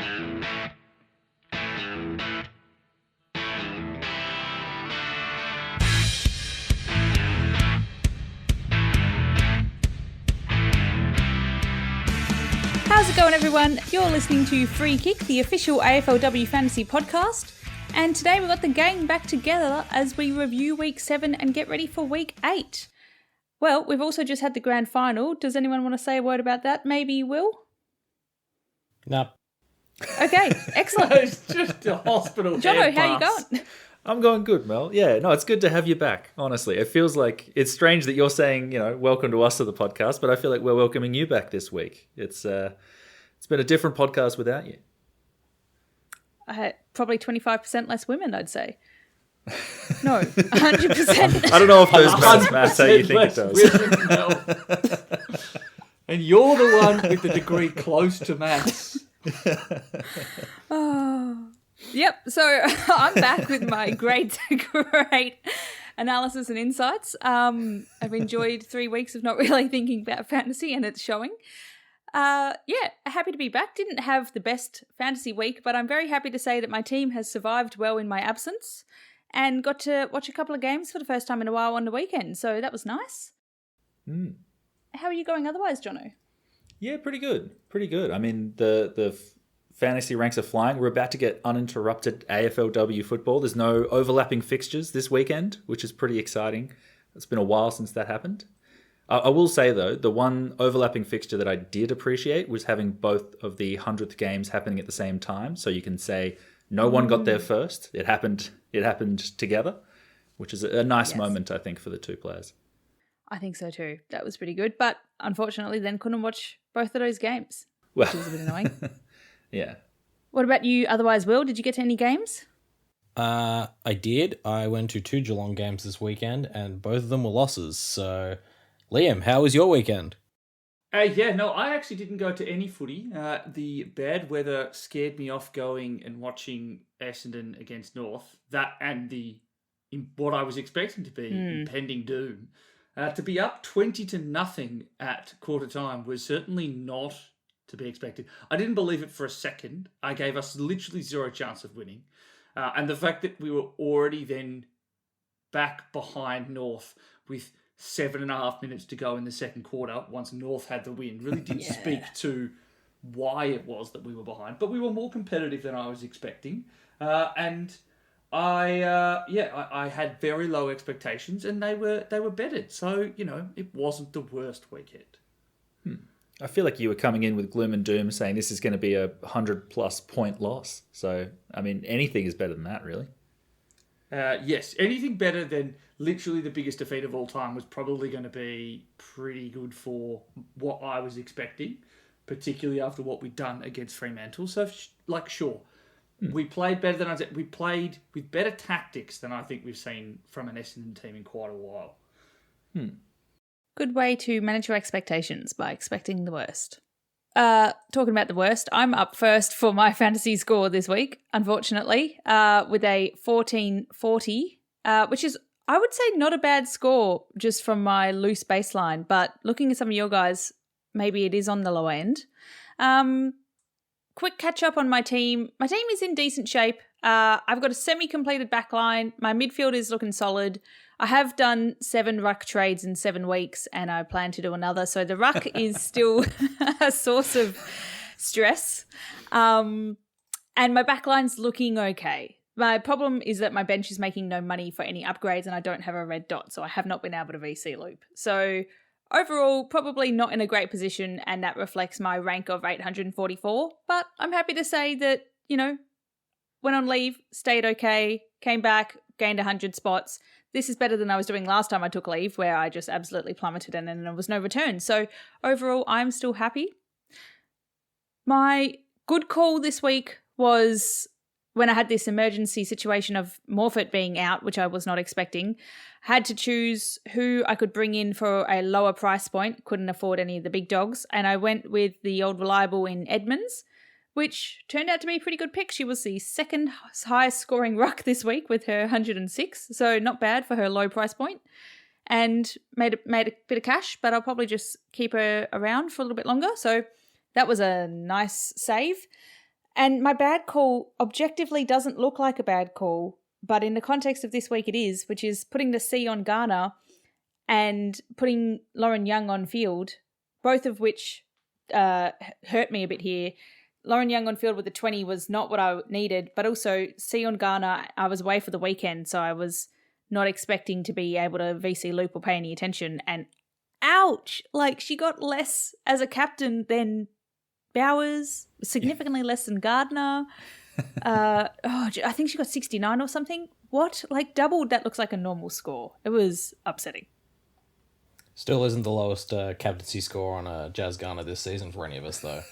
How's it going, everyone? You're listening to Free Kick, the official AFLW fantasy podcast. And today we've got the gang back together as we review Week 7 and get ready for Week 8. Well, we've also just had the grand final. Does anyone want to say a word about that? Maybe Will? No. Okay, excellent. It's just a hospital. Jono, how you going? I'm going good, Mel. Yeah, no, it's good to have you back, honestly. It feels like it's strange that you're saying, welcome to us to the podcast, but I feel like we're welcoming you back this week. It's been a different podcast without you. Probably 25% less women, I'd say. No, 100%. I don't know if those maths how you think it does. And you're the one with the degree close to maths. Oh. Yep, so I'm back with my great analysis and insights. I've enjoyed 3 weeks of not really thinking about fantasy, and it's showing. Happy to be back. Didn't have the best fantasy week, but I'm very happy to say that my team has survived well in my absence and got to watch a couple of games for the first time in a while on the weekend, so that was nice. How are you going otherwise, Jono? Yeah, pretty good. Pretty good. I mean, the fantasy ranks are flying. We're about to get uninterrupted AFLW football. There's no overlapping fixtures this weekend, which is pretty exciting. It's been a while since that happened. I will say, though, the one overlapping fixture that I did appreciate was having both of the 100th games happening at the same time. So you can say no one got there first. It happened together, which is a nice moment, I think, for the two players. I think so too. That was pretty good. But unfortunately, then couldn't watch both of those games, which was a bit annoying. Yeah. What about you otherwise, Will? Did you get to any games? I did. I went to 2 Geelong games this weekend, and both of them were losses. So, Liam, how was your weekend? I actually didn't go to any footy. The bad weather scared me off going and watching Essendon against North. That and what I was expecting to be impending doom. To be up 20-0 at quarter time was certainly not to be expected. I didn't believe it for a second. I gave us literally zero chance of winning. And the fact that we were already then back behind North with 7.5 minutes to go in the second quarter, once North had the win, really did speak to why it was that we were behind. But we were more competitive than I was expecting. And I had very low expectations, and they were bettered. So, it wasn't the worst weekend. I feel like you were coming in with gloom and doom saying this is going to be a 100+ point loss. So, I mean, anything is better than that, really. Yes, anything better than literally the biggest defeat of all time was probably going to be pretty good for what I was expecting, particularly after what we'd done against Fremantle. So, sure, we played better than we played with better tactics than I think we've seen from an Essendon team in quite a while. Good way to manage your expectations by expecting the worst. Talking about the worst, I'm up first for my fantasy score this week, unfortunately, with a 1440, which is, I would say, not a bad score just from my loose baseline, but looking at some of your guys, maybe it is on the low end. Quick catch up on my team. My team is in decent shape. I've got a semi-completed backline. My midfield is looking solid. I have done 7 ruck trades in 7 weeks, and I plan to do another. So the ruck is still a source of stress. And my backline's looking okay. My problem is that my bench is making no money for any upgrades, and I don't have a red dot, so I have not been able to VC loop. So overall, probably not in a great position, and that reflects my rank of 844. But I'm happy to say that, went on leave, stayed okay, came back, gained 100 spots. This is better than I was doing last time I took leave, where I just absolutely plummeted and then there was no return. So overall, I'm still happy. My good call this week was when I had this emergency situation of Morfitt being out, which I was not expecting. Had to choose who I could bring in for a lower price point. Couldn't afford any of the big dogs. And I went with the old reliable in Edmonds, which turned out to be a pretty good pick. She was the second highest scoring ruck this week with her 106, so not bad for her low price point, and made a bit of cash, but I'll probably just keep her around for a little bit longer. So that was a nice save. And my bad call objectively doesn't look like a bad call, but in the context of this week it is, which is putting the C on Garner and putting Lauren Young on field, both of which hurt me a bit here. Lauren Young on field with the 20 was not what I needed, but also C on Garner, I was away for the weekend, so I was not expecting to be able to VC loop or pay any attention. And ouch! Like, she got less as a captain than Bowers, significantly less than Gardner. I think she got 69 or something. What? Like, doubled that looks like a normal score. It was upsetting. Still isn't the lowest captaincy score on a Jazz Garner this season for any of us, though.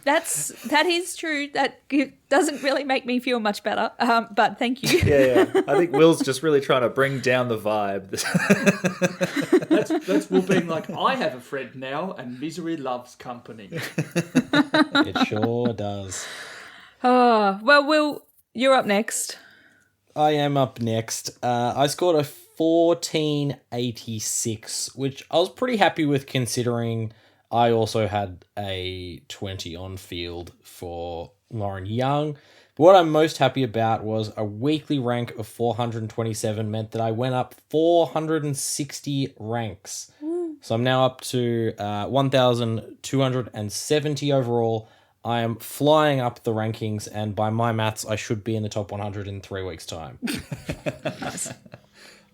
That is true. That doesn't really make me feel much better, but thank you. Yeah. I think Will's just really trying to bring down the vibe. That's Will being like, I have a friend now, and misery loves company. It sure does. Oh, well, Will, you're up next. I am up next. I scored a 1486, which I was pretty happy with considering I also had a 20 on field for Lauren Young. But what I'm most happy about was a weekly rank of 427 meant that I went up 460 ranks. So I'm now up to 1,270 overall. I am flying up the rankings, and by my maths, I should be in the top 100 in 3 weeks' time. Nice.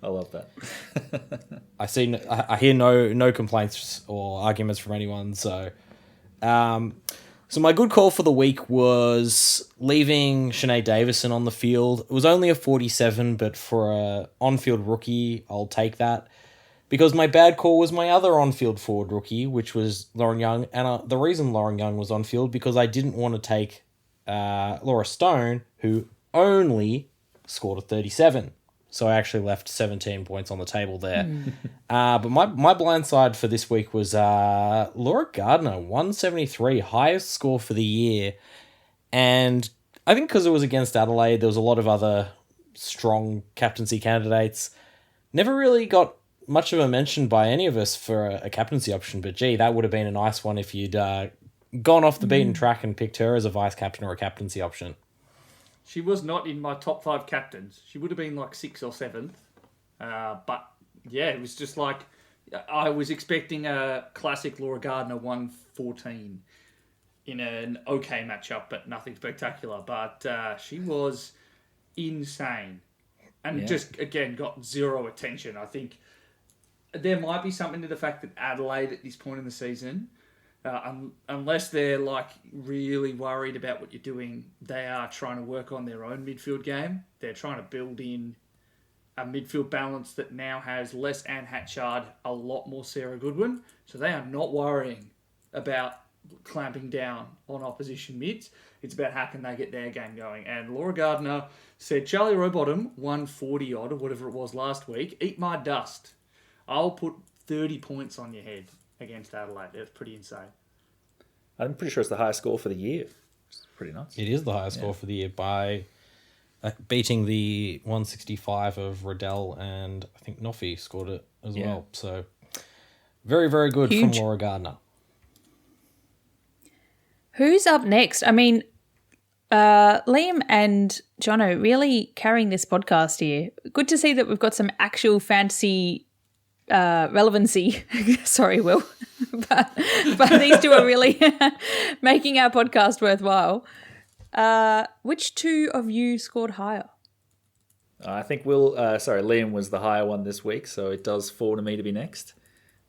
I love that. I hear no complaints or arguments from anyone. So my good call for the week was leaving Sinead Davison on the field. It was only a 47, but for a on-field rookie, I'll take that. Because my bad call was my other on-field forward rookie, which was Lauren Young. And the reason Lauren Young was on field, because I didn't want to take Laura Stone, who only scored a 37. So I actually left 17 points on the table there. But my blind side for this week was Laura Gardner, 173, highest score for the year. And I think because it was against Adelaide, there was a lot of other strong captaincy candidates. Never really got much of a mention by any of us for a captaincy option, but gee, that would have been a nice one if you'd gone off the beaten track and picked her as a vice captain or a captaincy option. She was not in my top 5 captains. She would have been like 6th or 7th. But yeah, it was just like, I was expecting a classic Laura Gardner 114 in an okay matchup, but nothing spectacular. But she was insane. And just, again, got zero attention. I think there might be something to the fact that Adelaide at this point in the season, unless they're like really worried about what you're doing, they are trying to work on their own midfield game. They're trying to build in a midfield balance that now has less Anne Hatchard, a lot more Sarah Goodwin. So they are not worrying about clamping down on opposition mids. It's about how can they get their game going. And Laura Gardner said, Charlie Rowbottom, 140 odd or whatever it was last week, eat my dust. I'll put 30 points on your head against Adelaide. It's pretty insane. I'm pretty sure it's the highest score for the year. It's pretty nuts. It is the highest score for the year by beating the 165 of Riddell, and I think Noffy scored it as well. So very, very good from Laura Gardner. Who's up next? I mean, Liam and Jono really carrying this podcast here. Good to see that we've got some actual fantasy relevancy. Sorry, Will. but these two are really making our podcast worthwhile. Which two of you scored higher? I think Liam was the higher one this week, so it does fall to me to be next.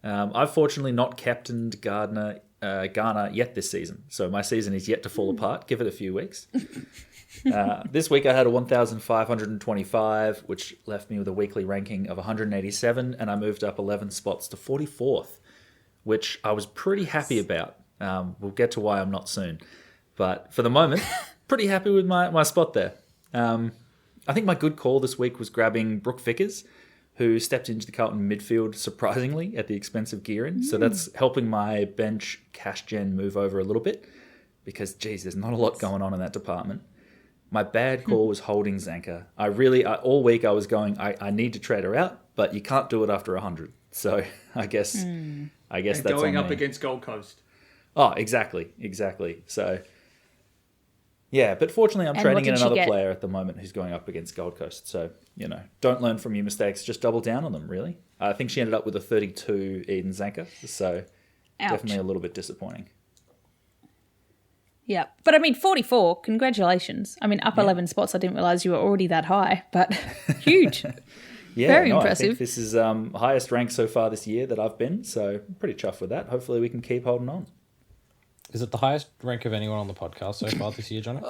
I've fortunately not captained Garner yet this season, so my season is yet to fall apart. Give it a few weeks. This week I had a 1,525, which left me with a weekly ranking of 187, and I moved up 11 spots to 44th, which I was pretty happy about. We'll get to why I'm not soon. But for the moment, pretty happy with my spot there. I think my good call this week was grabbing Brooke Vickers, who stepped into the Carlton midfield surprisingly at the expense of Gearin. So that's helping my bench cash gen move over a little bit because, geez, there's not a lot going on in that department. My bad call was holding Zanka. All week I was going, I need to trade her out, but you can't do it after 100. So I guess that's going on up me. against Gold Coast. Oh, exactly. So Yeah, but fortunately, I'm And training what in did she another get? player at the moment who's going up against Gold Coast. So, don't learn from your mistakes. Just double down on them, really. I think she ended up with a 32 Eden Zanker. So, Ouch. definitely a little bit disappointing. Yeah. But I mean, 44, congratulations. I mean, up 11 spots. I didn't realise you were already that high, but huge. Yeah, Very I impressive. think this is highest rank so far this year that I've been. So, I'm pretty chuffed with that. Hopefully, we can keep holding on. Is it the highest rank of anyone on the podcast so far this year, Johnny?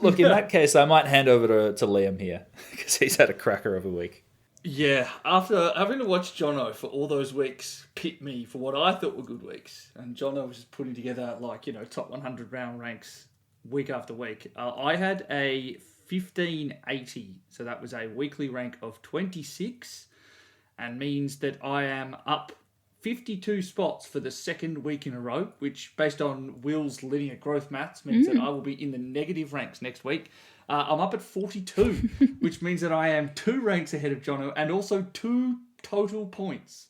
Look, in that case, I might hand over to Liam here because he's had a cracker of a week. Yeah, after having to watch Jono for all those weeks pit me for what I thought were good weeks, and Jono was just putting together top 100 round ranks week after week. I had a 1580, so that was a weekly rank of 26, and means that I am up 52 spots for the second week in a row, which, based on Will's linear growth maths, means that I will be in the negative ranks next week. I'm up at 42, which means that I am 2 ranks ahead of Jono and also 2 total points.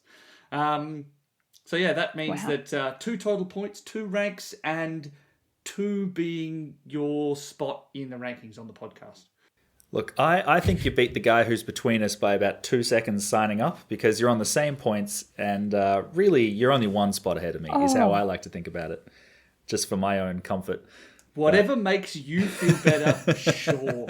So yeah, that means that 2 total points, 2 ranks, and 2 being your spot in the rankings on the podcast. Look, I think you beat the guy who's between us by about 2 seconds signing up because you're on the same points and really you're only 1 spot ahead of me is how I like to think about it, just for my own comfort. Whatever makes you feel better, sure.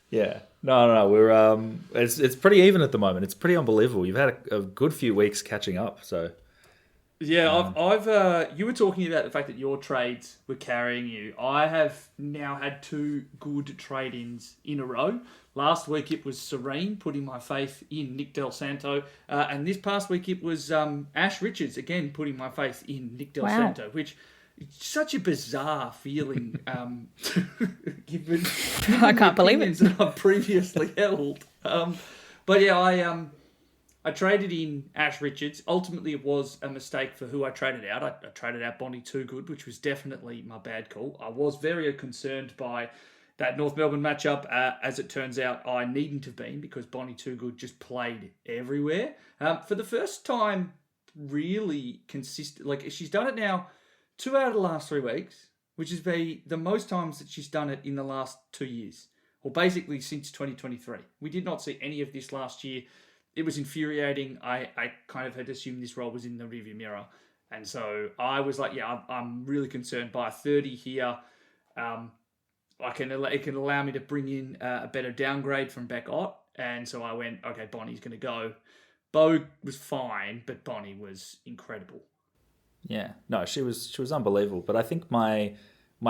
Yeah. No. We're it's pretty even at the moment. It's pretty unbelievable. You've had a good few weeks catching up, so Yeah, I've you were talking about the fact that your trades were carrying you. I have now had 2 good trade-ins in a row. Last week it was Serene, putting my faith in Nick Del Santo. And this past week it was Ash Richards, again, putting my faith in Nick Del Santo, which is such a bizarre feeling given I can't believe it. that I've previously held. But yeah, I traded in Ash Richards. Ultimately, it was a mistake for who I traded out. I traded out Bonnie Too Good, which was definitely my bad call. I was very concerned by that North Melbourne matchup. As it turns out, I needn't have been because Bonnie Too Good just played everywhere. For the first time, really consistent. Like, she's done it now 2 out of the last 3 weeks, which is the most times that she's done it in the last 2 years. Or basically since 2023. We did not see any of this last year. It was infuriating. I kind of had assumed this role was in the rearview mirror. And so I was like, yeah, I'm really concerned by a 30 here. It can allow me to bring in a better downgrade from Beck Ott. And so I went, okay, Bonnie's going to go. Bo was fine, but Bonnie was incredible. yeah. No, she was unbelievable. But I think my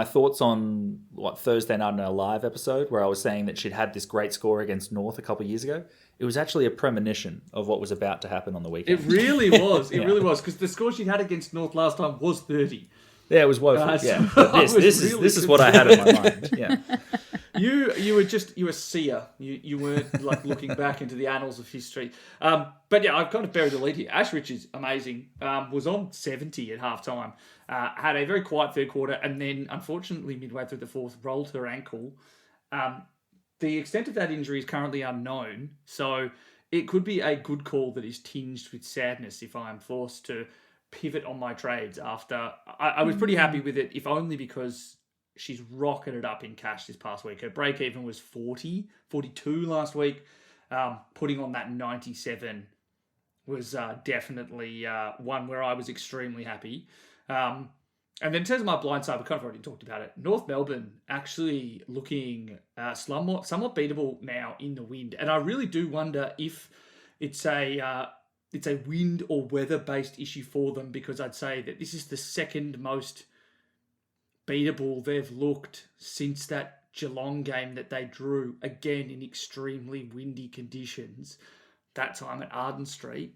thoughts on Thursday night in our live episode where I was saying that she'd had this great score against North a couple of years ago, it was actually a premonition of what was about to happen on the weekend. It really was. It really was, because the score she had against North last time was 30. Yeah, it was woeful. So Yeah, but this is what I had in my mind. Yeah, You were a seer. You weren't like looking back into the annals of history. But yeah, I've kind of buried the lead here. Ash Richards, amazing. Was on 70 at halftime. Had a very quiet third quarter, and then unfortunately midway through the fourth rolled her ankle. The extent of that injury is currently unknown, so it could be a good call that is tinged with sadness if I'm forced to pivot on my trades after. I was pretty happy with it, if only because she's rocketed up in cash this past week. Her break even was 42 last week. Putting on that 97 was definitely one where I was extremely happy. And then in terms of my blind side, we kind of already talked about it. North Melbourne actually looking somewhat beatable now in the wind. And I really do wonder if it's a wind or weather-based issue for them, because I'd say that this is the second most beatable they've looked since that Geelong game that they drew, again in extremely windy conditions, that time at Arden Street.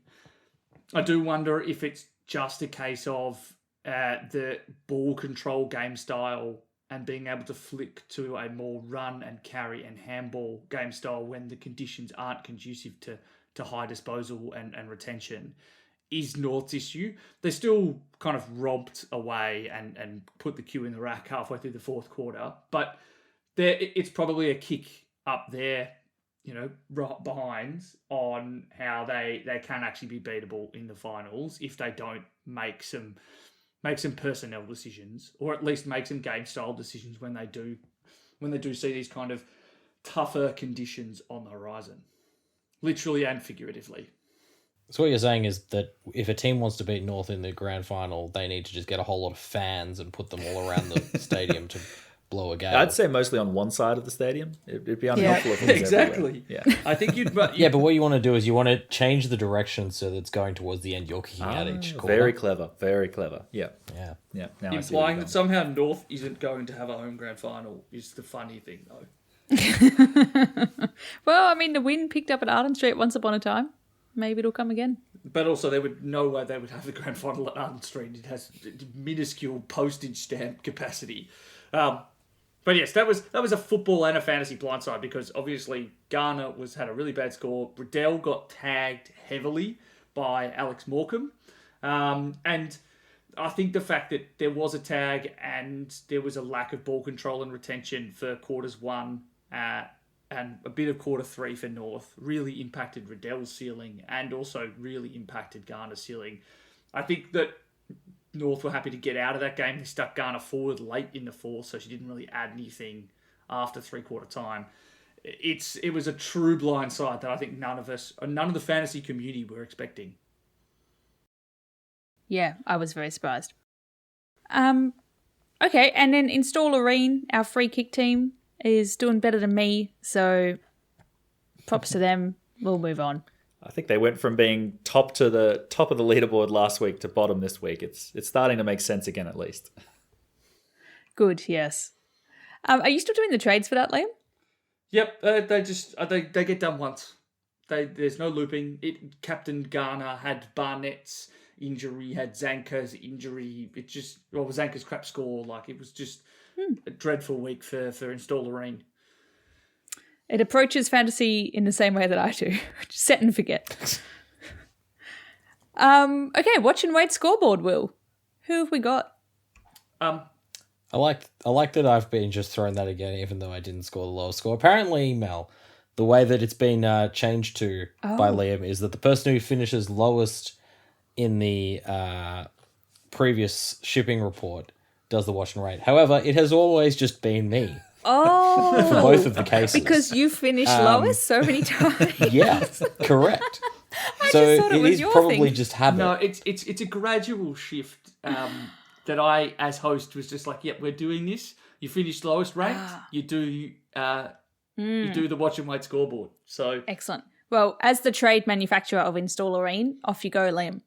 I do wonder if it's just a case of the ball control game style and being able to flick to a more run and carry and handball game style when the conditions aren't conducive to high disposal and retention is North's issue. They still kind of romped away and put the cue in the rack halfway through the fourth quarter, but it's probably a kick up there, right behind on how they can actually be beatable in the finals if they don't make some make some personnel decisions, or at least make some game style decisions when they do see these kind of tougher conditions on the horizon, literally and figuratively. So what you're saying is that if a team wants to beat North in the grand final, they need to just get a whole lot of fans and put them all around the stadium to blow a gale. I'd say mostly on one side of the stadium. It'd be unhelpful if it was exactly. everywhere. Yeah. I think you'd. Yeah, but what you want to do is you want to change the direction so that it's going towards the end. You're kicking out each corner. Very clever. Very clever. Yeah. Yeah. Yeah. Now I see Implying where that somehow North isn't going to have a home grand final is the funny thing, though. Well, I mean, the win picked up at Arden Street once upon a time. Maybe it'll come again. But also, there would no way they would have the grand final at Arden Street. It has minuscule postage stamp capacity. But yes, that was a football and a fantasy blindside because obviously Ghana had a really bad score. Riddell got tagged heavily by Alex Morecambe, and I think the fact that there was a tag and there was a lack of ball control and retention for quarters 1 and a bit of quarter 3 for North really impacted Riddell's ceiling and also really impacted Ghana's ceiling. I think that North were happy to get out of that game. They stuck Ghana forward late in the fourth, so she didn't really add anything after three-quarter time. It was a true blindside that I think none of the fantasy community were expecting. Yeah, I was very surprised. Okay, and then Installerine, our free kick team, is doing better than me, so props to them. We'll move on. I think they went from being top of the leaderboard last week to bottom this week. It's starting to make sense again, at least. Good, yes. Are you still doing the trades for that, Liam? Yep, they get done once. There's no looping. Captain Ghana had Barnett's injury, had Zanka's injury. Zanka's crap score. It was just a dreadful week for Installerine. It approaches fantasy in the same way that I do. Set and forget. Okay, watch and wait scoreboard, Will. Who have we got? I like that I've been just thrown that again, even though I didn't score the lowest score. Apparently, Mel, the way that it's been changed to by Liam is that the person who finishes lowest in the previous shipping report does the watch and rate. However, it has always just been me. Oh, for both of the cases. Because you finished lowest so many times. Yeah, correct. I just thought it was is your probably thing. just habit. No, it's a gradual shift that I, as host, was just like, yep, we're doing this. You finish lowest ranked, you do the watch and wait scoreboard. So Excellent. Well, as the trade manufacturer of Installerine, off you go, Liam.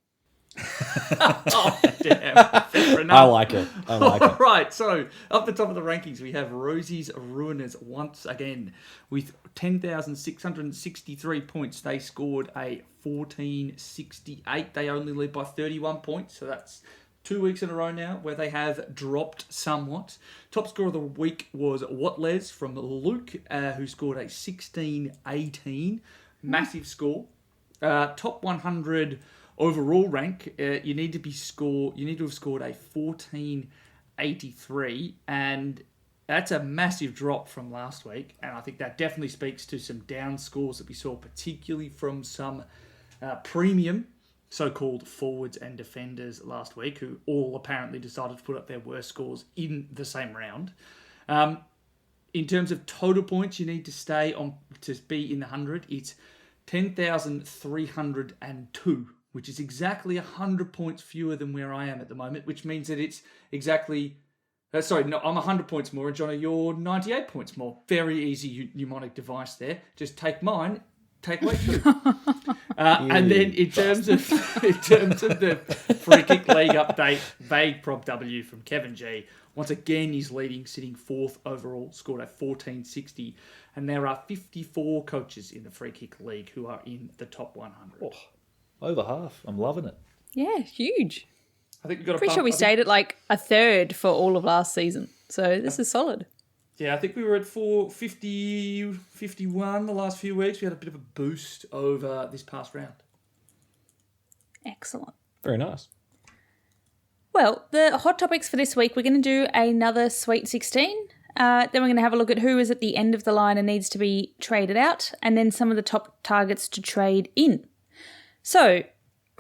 oh, damn. Fair enough. I like it. All right, so up the top of the rankings, we have Rosie's Ruiners once again with 10,663 points. They scored a 1468. They only lead by 31 points, so that's 2 weeks in a row now where they have dropped somewhat. Top scorer of the week was Whatles from Luke, who scored a 1618. Massive score. Top 100 overall rank, you need to have scored a 1483, and that's a massive drop from last week. And I think that definitely speaks to some down scores that we saw, particularly from some premium so-called forwards and defenders last week, who all apparently decided to put up their worst scores in the same round. In terms of total points, you need to stay on to be in the 100. It's 10,302. Which is exactly 100 points fewer than where I am at the moment, which means that it's exactly... I'm 100 points more, and Johnny, you're 98 points more. Very easy mnemonic device there. Just take mine, take away 2. And then in terms of the free kick league update, vague Prop W from Kevin G. Once again, he's leading, sitting 4th overall, scored a 1460. And there are 54 coaches in the free kick league who are in the top 100. Oh. Over half. I'm loving it. Yeah, huge. I think we've got Pretty sure we stayed at like a third for all of last season. So this is solid. Yeah, I think we were at 450, 51 the last few weeks. We had a bit of a boost over this past round. Excellent. Very nice. Well, the hot topics for this week, we're going to do another Sweet 16. Then we're going to have a look at who is at the end of the line and needs to be traded out, and then some of the top targets to trade in. So,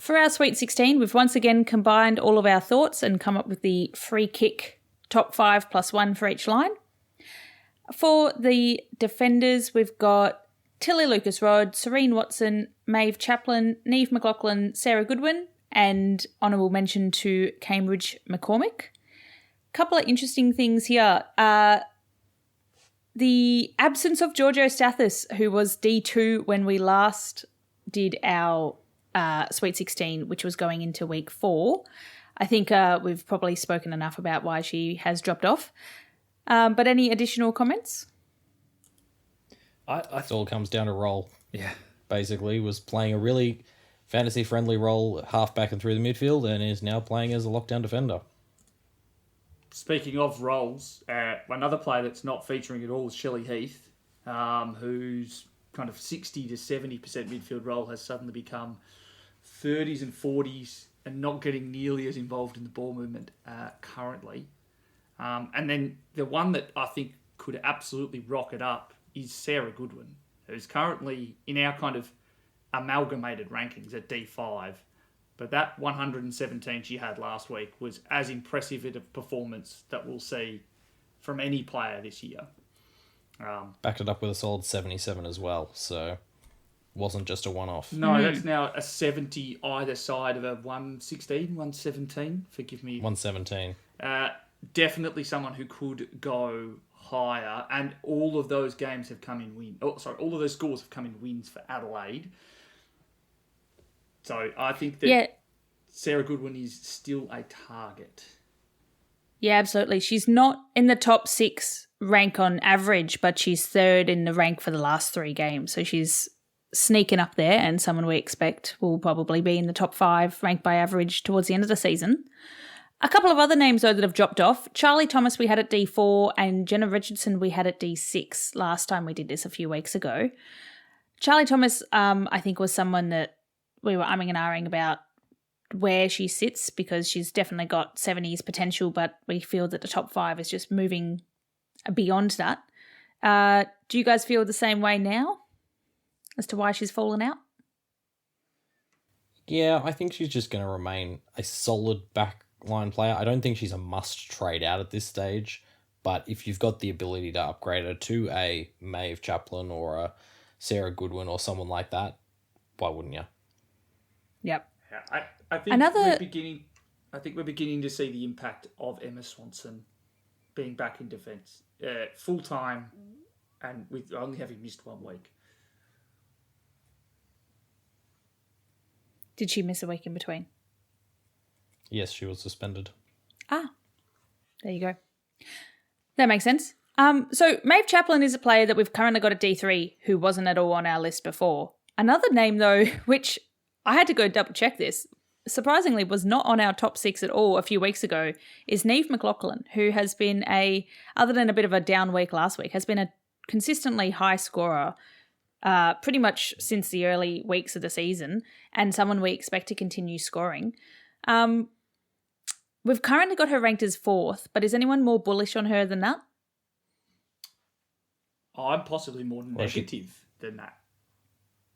for our Sweet 16, we've once again combined all of our thoughts and come up with the free kick top 5 plus 1 for each line. For the defenders, we've got Tilly Lucas-Rod, Serene Watson, Maeve Chaplin, Neve McLaughlin, Sarah Goodwin, and honourable mention to Cambridge McCormick. Couple of interesting things here. The absence of Giorgio Stathis, who was D2 when we last did our Sweet 16, which was going into week 4. I think we've probably spoken enough about why she has dropped off. But any additional comments? It all comes down to role. Yeah. Basically, was playing a really fantasy-friendly role half-back and through the midfield and is now playing as a lockdown defender. Speaking of roles, another player that's not featuring at all is Shelley Heath, whose kind of 60 to 70% midfield role has suddenly become 30s and 40s and not getting nearly as involved in the ball movement currently. And then the one that I think could absolutely rock it up is Sarah Goodwin, who's currently in our kind of amalgamated rankings at D5. But that 117 she had last week was as impressive a performance that we'll see from any player this year. Backed it up with a solid 77 as well, so wasn't just a one-off. No, that's now a 70 either side of a 116, 117. Forgive me. 117. Definitely someone who could go higher, and all of those games have come in win. Oh, sorry, all of those scores have come in wins for Adelaide. So I think that Sarah Goodwin is still a target. Yeah, absolutely. She's not in the top 6 rank on average, but she's 3rd in the rank for the last 3 games. So she's sneaking up there, and someone we expect will probably be in the top 5 ranked by average towards the end of the season. A couple of other names, though, that have dropped off. Charlie Thomas we had at D4 and Jenna Richardson we had at D6 last time we did this a few weeks ago. Charlie Thomas, I think, was someone that we were umming and ahhing about where she sits because she's definitely got 70s potential, but we feel that the top 5 is just moving beyond that. Do you guys feel the same way now as to why she's fallen out? Yeah, I think she's just going to remain a solid backline player. I don't think she's a must trade out at this stage, but if you've got the ability to upgrade her to a Maeve Chaplin or a Sarah Goodwin or someone like that, why wouldn't you? Yep. Yeah, I think we're beginning to see the impact of Emma Swanson being back in defence full time, and with only having missed 1 week. Did she miss a week in between? Yes, she was suspended. Ah, there you go. That makes sense. So Maeve Chaplin is a player that we've currently got at D3 who wasn't at all on our list before. Another name, though, which I had to go double check this, surprisingly was not on our top 6 at all a few weeks ago, is Neve McLaughlin, who has been other than a bit of a down week last week, has been a consistently high scorer pretty much since the early weeks of the season, and someone we expect to continue scoring. We've currently got her ranked as 4th, but is anyone more bullish on her than that? I'm possibly more negative than that,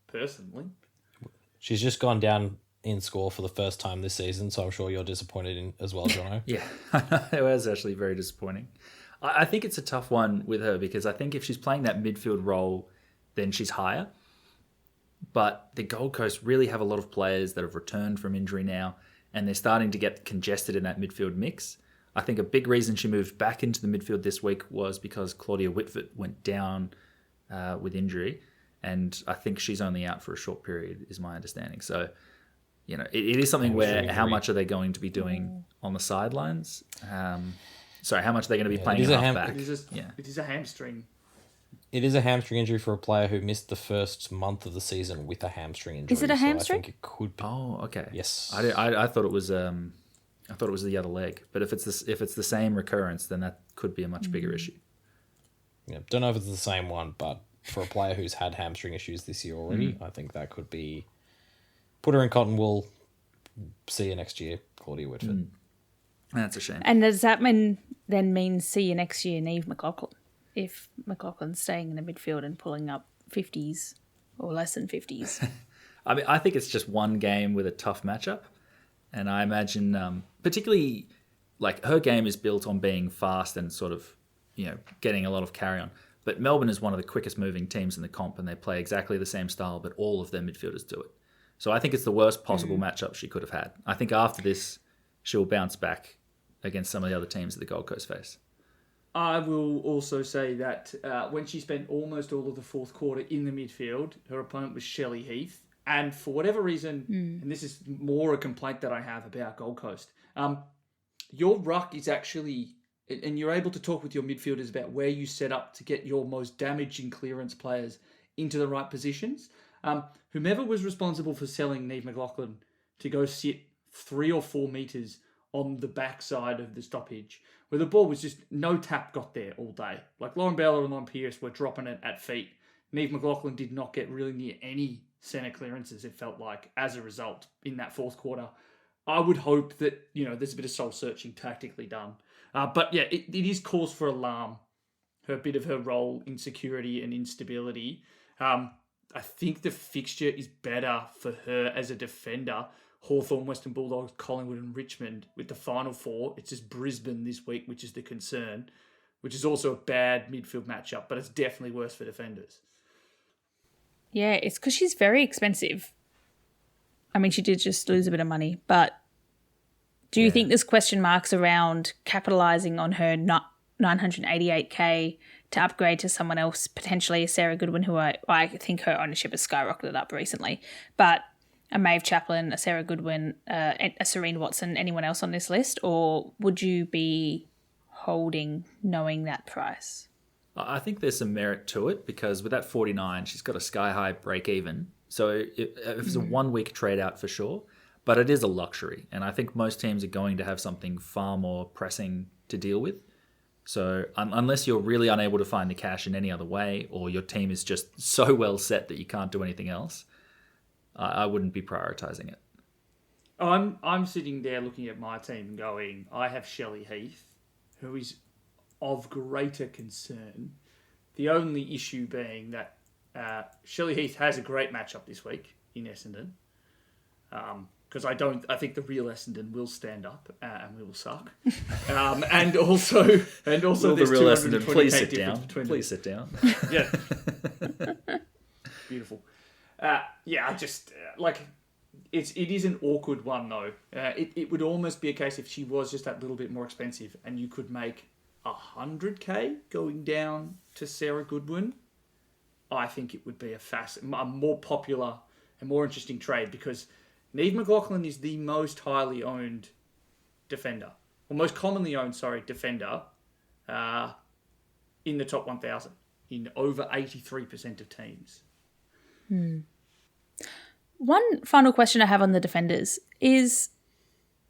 personally. She's just gone down in score for the first time this season, so I'm sure you're disappointed in as well, Jono. Yeah, it was actually very disappointing. I think it's a tough one with her because I think if she's playing that midfield role, then she's higher. But the Gold Coast really have a lot of players that have returned from injury now, and they're starting to get congested in that midfield mix. I think a big reason she moved back into the midfield this week was because Claudia Whitford went down with injury, and I think she's only out for a short period, is my understanding. So, you know, it is something where how much are they going to be doing on the sidelines? Sorry, how much are they going to be playing in halfback? It is a hamstring. It is a hamstring injury for a player who missed the first month of the season with a hamstring injury. Is it a hamstring? I think it could be. Oh, okay. Yes. I thought it was the other leg, but if it's the same recurrence, then that could be a much bigger issue. Yeah, don't know if it's the same one, but for a player who's had hamstring issues this year already, I think that could be put her in cotton wool. See you next year, Claudia Whitford. That's a shame. And does that mean see you next year, Neve McLaughlin? If McLaughlin's staying in the midfield and pulling up 50s or less than 50s. I mean, I think it's just one game with a tough matchup. And I imagine, particularly, like, her game is built on being fast and sort of, getting a lot of carry on. But Melbourne is one of the quickest moving teams in the comp, and they play exactly the same style, but all of their midfielders do it. So I think it's the worst possible matchup she could have had. I think after this, she'll bounce back against some of the other teams that the Gold Coast face. I will also say that when she spent almost all of the fourth quarter in the midfield, her opponent was Shelley Heath. And for whatever reason, and this is more a complaint that I have about Gold Coast, your ruck is actually, and you're able to talk with your midfielders about where you set up to get your most damaging clearance players into the right positions. Whomever was responsible for selling Niamh McLaughlin to go sit 3 or 4 metres on the backside of the stoppage, where the ball was just no tap got there all day. Like Lauren Bella and Lauren Pearce were dropping it at feet. Niamh McLaughlin did not get really near any centre clearances, it felt like, as a result in that fourth quarter. I would hope that, there's a bit of soul searching tactically done. But yeah, it is cause for alarm, her bit of her role insecurity and instability. I think the fixture is better for her as a defender. Hawthorn, Western Bulldogs, Collingwood and Richmond with the final 4. It's just Brisbane this week, which is the concern, which is also a bad midfield matchup, but it's definitely worse for defenders. Yeah, it's because she's very expensive. I mean, she did just lose a bit of money, but do you think there's question marks around capitalising on her 988K to upgrade to someone else, potentially a Sarah Goodwin, who I think her ownership has skyrocketed up recently, but a Maeve Chaplin, a Sarah Goodwin, a Serene Watson, anyone else on this list, or would you be holding knowing that price? I think there's some merit to it because with that 49, she's got a sky-high break-even. So it's a one-week trade-out for sure, but it is a luxury. And I think most teams are going to have something far more pressing to deal with. So unless you're really unable to find the cash in any other way or your team is just so well set that you can't do anything else, I wouldn't be prioritising it. I'm sitting there looking at my team and going, I have Shelley Heath, who is of greater concern. The only issue being that Shelley Heath has a great matchup this week in Essendon. Because I think the real Essendon will stand up and we will suck. And also Will there's the real Essendon 220K please sit difference down? between them. Please sit down. Yeah. Beautiful. I just it is an awkward one though. It would almost be a case if she was just that little bit more expensive and you could make 100K going down to Sarah Goodwin. I think it would be a more popular and more interesting trade because Niamh McLaughlin is the most highly owned defender, or most commonly owned, defender in the top 1,000 in over 83% of teams. One final question I have on the defenders is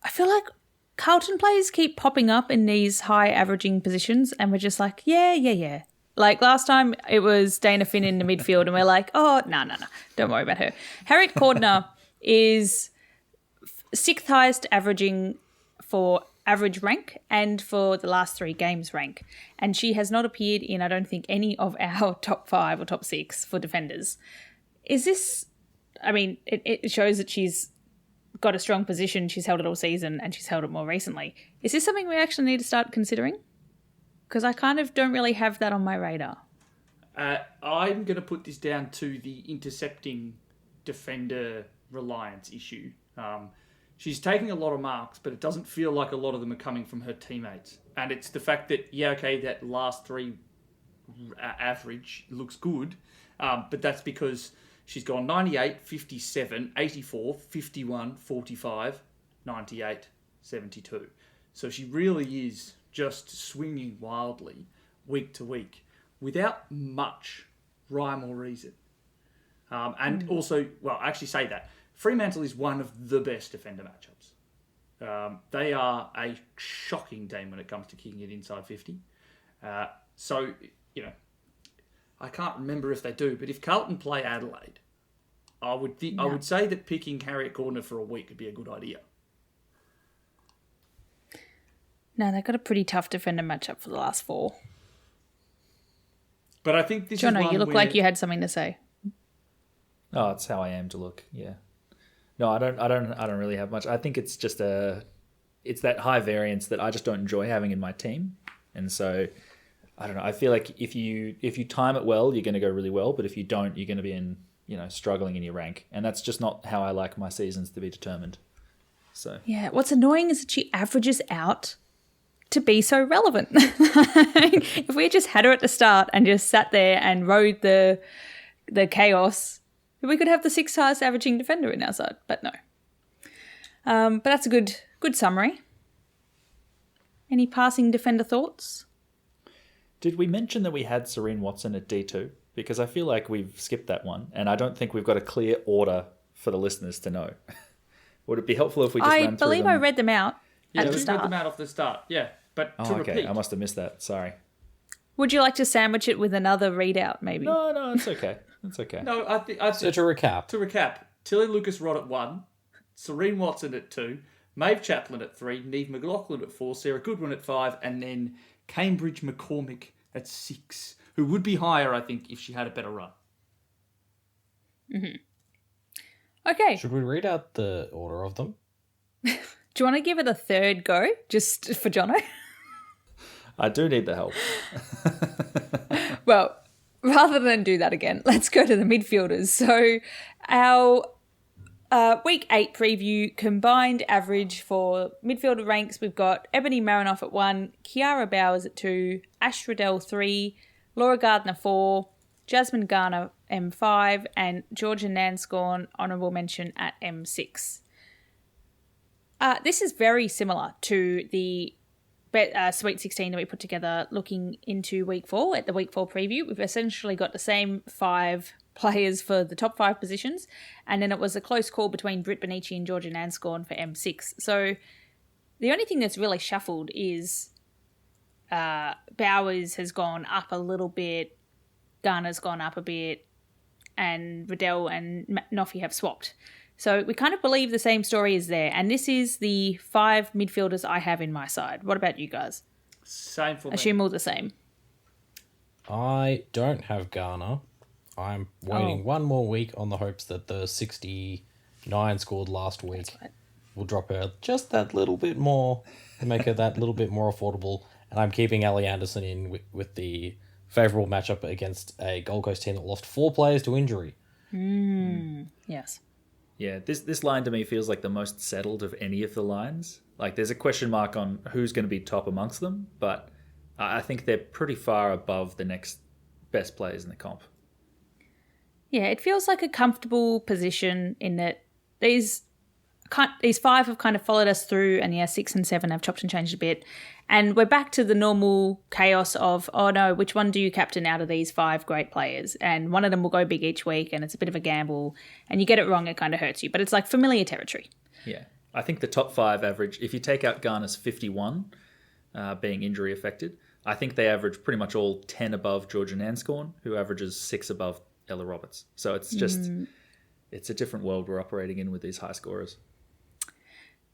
I feel like Carlton players keep popping up in these high averaging positions and we're just like, yeah. Like last time it was Dana Finn in the midfield and we're like, oh, no, don't worry about her. Harriet Cordner is 6th highest averaging for average rank and for the last 3 games rank. And she has not appeared in, I don't think, any of our top 5 or top 6 for defenders. Is this, I mean, it shows that she's got a strong position. She's held it all season and she's held it more recently. Is this something we actually need to start considering? Because I kind of don't really have that on my radar. I'm going to put this down to the intercepting defender reliance issue. She's taking a lot of marks, but it doesn't feel like a lot of them are coming from her teammates. And it's the fact that, that last 3 average looks good, but that's because she's gone 98, 57, 84, 51, 45, 98, 72. So she really is just swinging wildly week to week without much rhyme or reason. Also, I actually say that. Fremantle is one of the best defender matchups. They are a shocking team when it comes to kicking it inside 50. I can't remember if they do, but if Carlton play Adelaide, I would say that picking Harriet Cordner for a week would be a good idea. No, they've got a pretty tough defender matchup for the last 4. But I think this Jono, is one you look where... like you had something to say. Oh, it's how I am to look. Yeah. No, I don't really have much. I think it's just it's that high variance that I just don't enjoy having in my team, and so I don't know. I feel like if you time it well, you're going to go really well, but if you don't, you're going to be struggling in your rank, and that's just not how I like my seasons to be determined. So Yeah, what's annoying is that she averages out to be so relevant. If we just had her at the start and just sat there and rode the chaos, we could have the 6th highest averaging defender in our side, but no. But that's a good summary. Any passing defender thoughts? did we mention that we had Serene Watson at D2? Because I feel like we've skipped that one, and I don't think we've got a clear order for the listeners to know. Would it be helpful if we just ran through them? I believe I read them out Yeah, at we the read start. them out off the start. Yeah, but to Oh, okay. repeat. I must have missed that. Sorry. Would you like to sandwich it with another readout, maybe? No, it's okay. It's okay. No, I think So to recap, Tilly Lucas Rod at 1, Serene Watson at 2, Maeve Chaplin at 3, Neve McLaughlin at 4, Sarah Goodwin at 5, and then Cambridge McCormick at 6, who would be higher, I think, if she had a better run. Okay. should we read out the order of them? Do you want to give it a third go, just for Jono? I do need the help. Well, rather than do that again, let's go to the midfielders. So our Week 8 preview combined average for midfielder ranks, we've got Ebony Marinoff at 1, Kiara Bowers at 2, Ash Riddell 3, Laura Gardner 4, Jasmine Garner M5, and Georgia Nanscorn honourable mention at M6. This is very similar to the Sweet 16 that we put together looking into Week 4 at the Week 4 preview. We've essentially got the same 5 players for the top 5 positions, and then it was a close call between Britt Benici and Georgia Nanscorn for M6. So the only thing that's really shuffled is Bowers has gone up a little bit, Garner's gone up a bit, and Riddell and Noffy have swapped. So we kind of believe the same story is there. And this is the 5 midfielders I have in my side. What about you guys? Same for me. Assume all the same. I don't have Garner. I'm waiting one more week on the hopes that the 69 scored last week right. will drop her just that little bit more to make her that little bit more affordable. And I'm keeping Ellie Anderson in with the favourable matchup against a Gold Coast team that lost 4 players to injury. Yes. Yeah, this line to me feels like the most settled of any of the lines. Like, there's a question mark on who's going to be top amongst them, but I think they're pretty far above the next best players in the comp. Yeah, it feels like a comfortable position in that these 5 have kind of followed us through, and 6 and 7 have chopped and changed a bit. And we're back to the normal chaos of, oh no, which one do you captain out of these 5 great players? And one of them will go big each week, and it's a bit of a gamble. And you get it wrong, it kind of hurts you. But it's like familiar territory. Yeah. I think the top 5 average, if you take out Garner's 51, being injury affected, I think they average pretty much all 10 above Georgia Nanscorn, who averages 6 above Ella Roberts. So it's just, it's a different world we're operating in with these high scorers.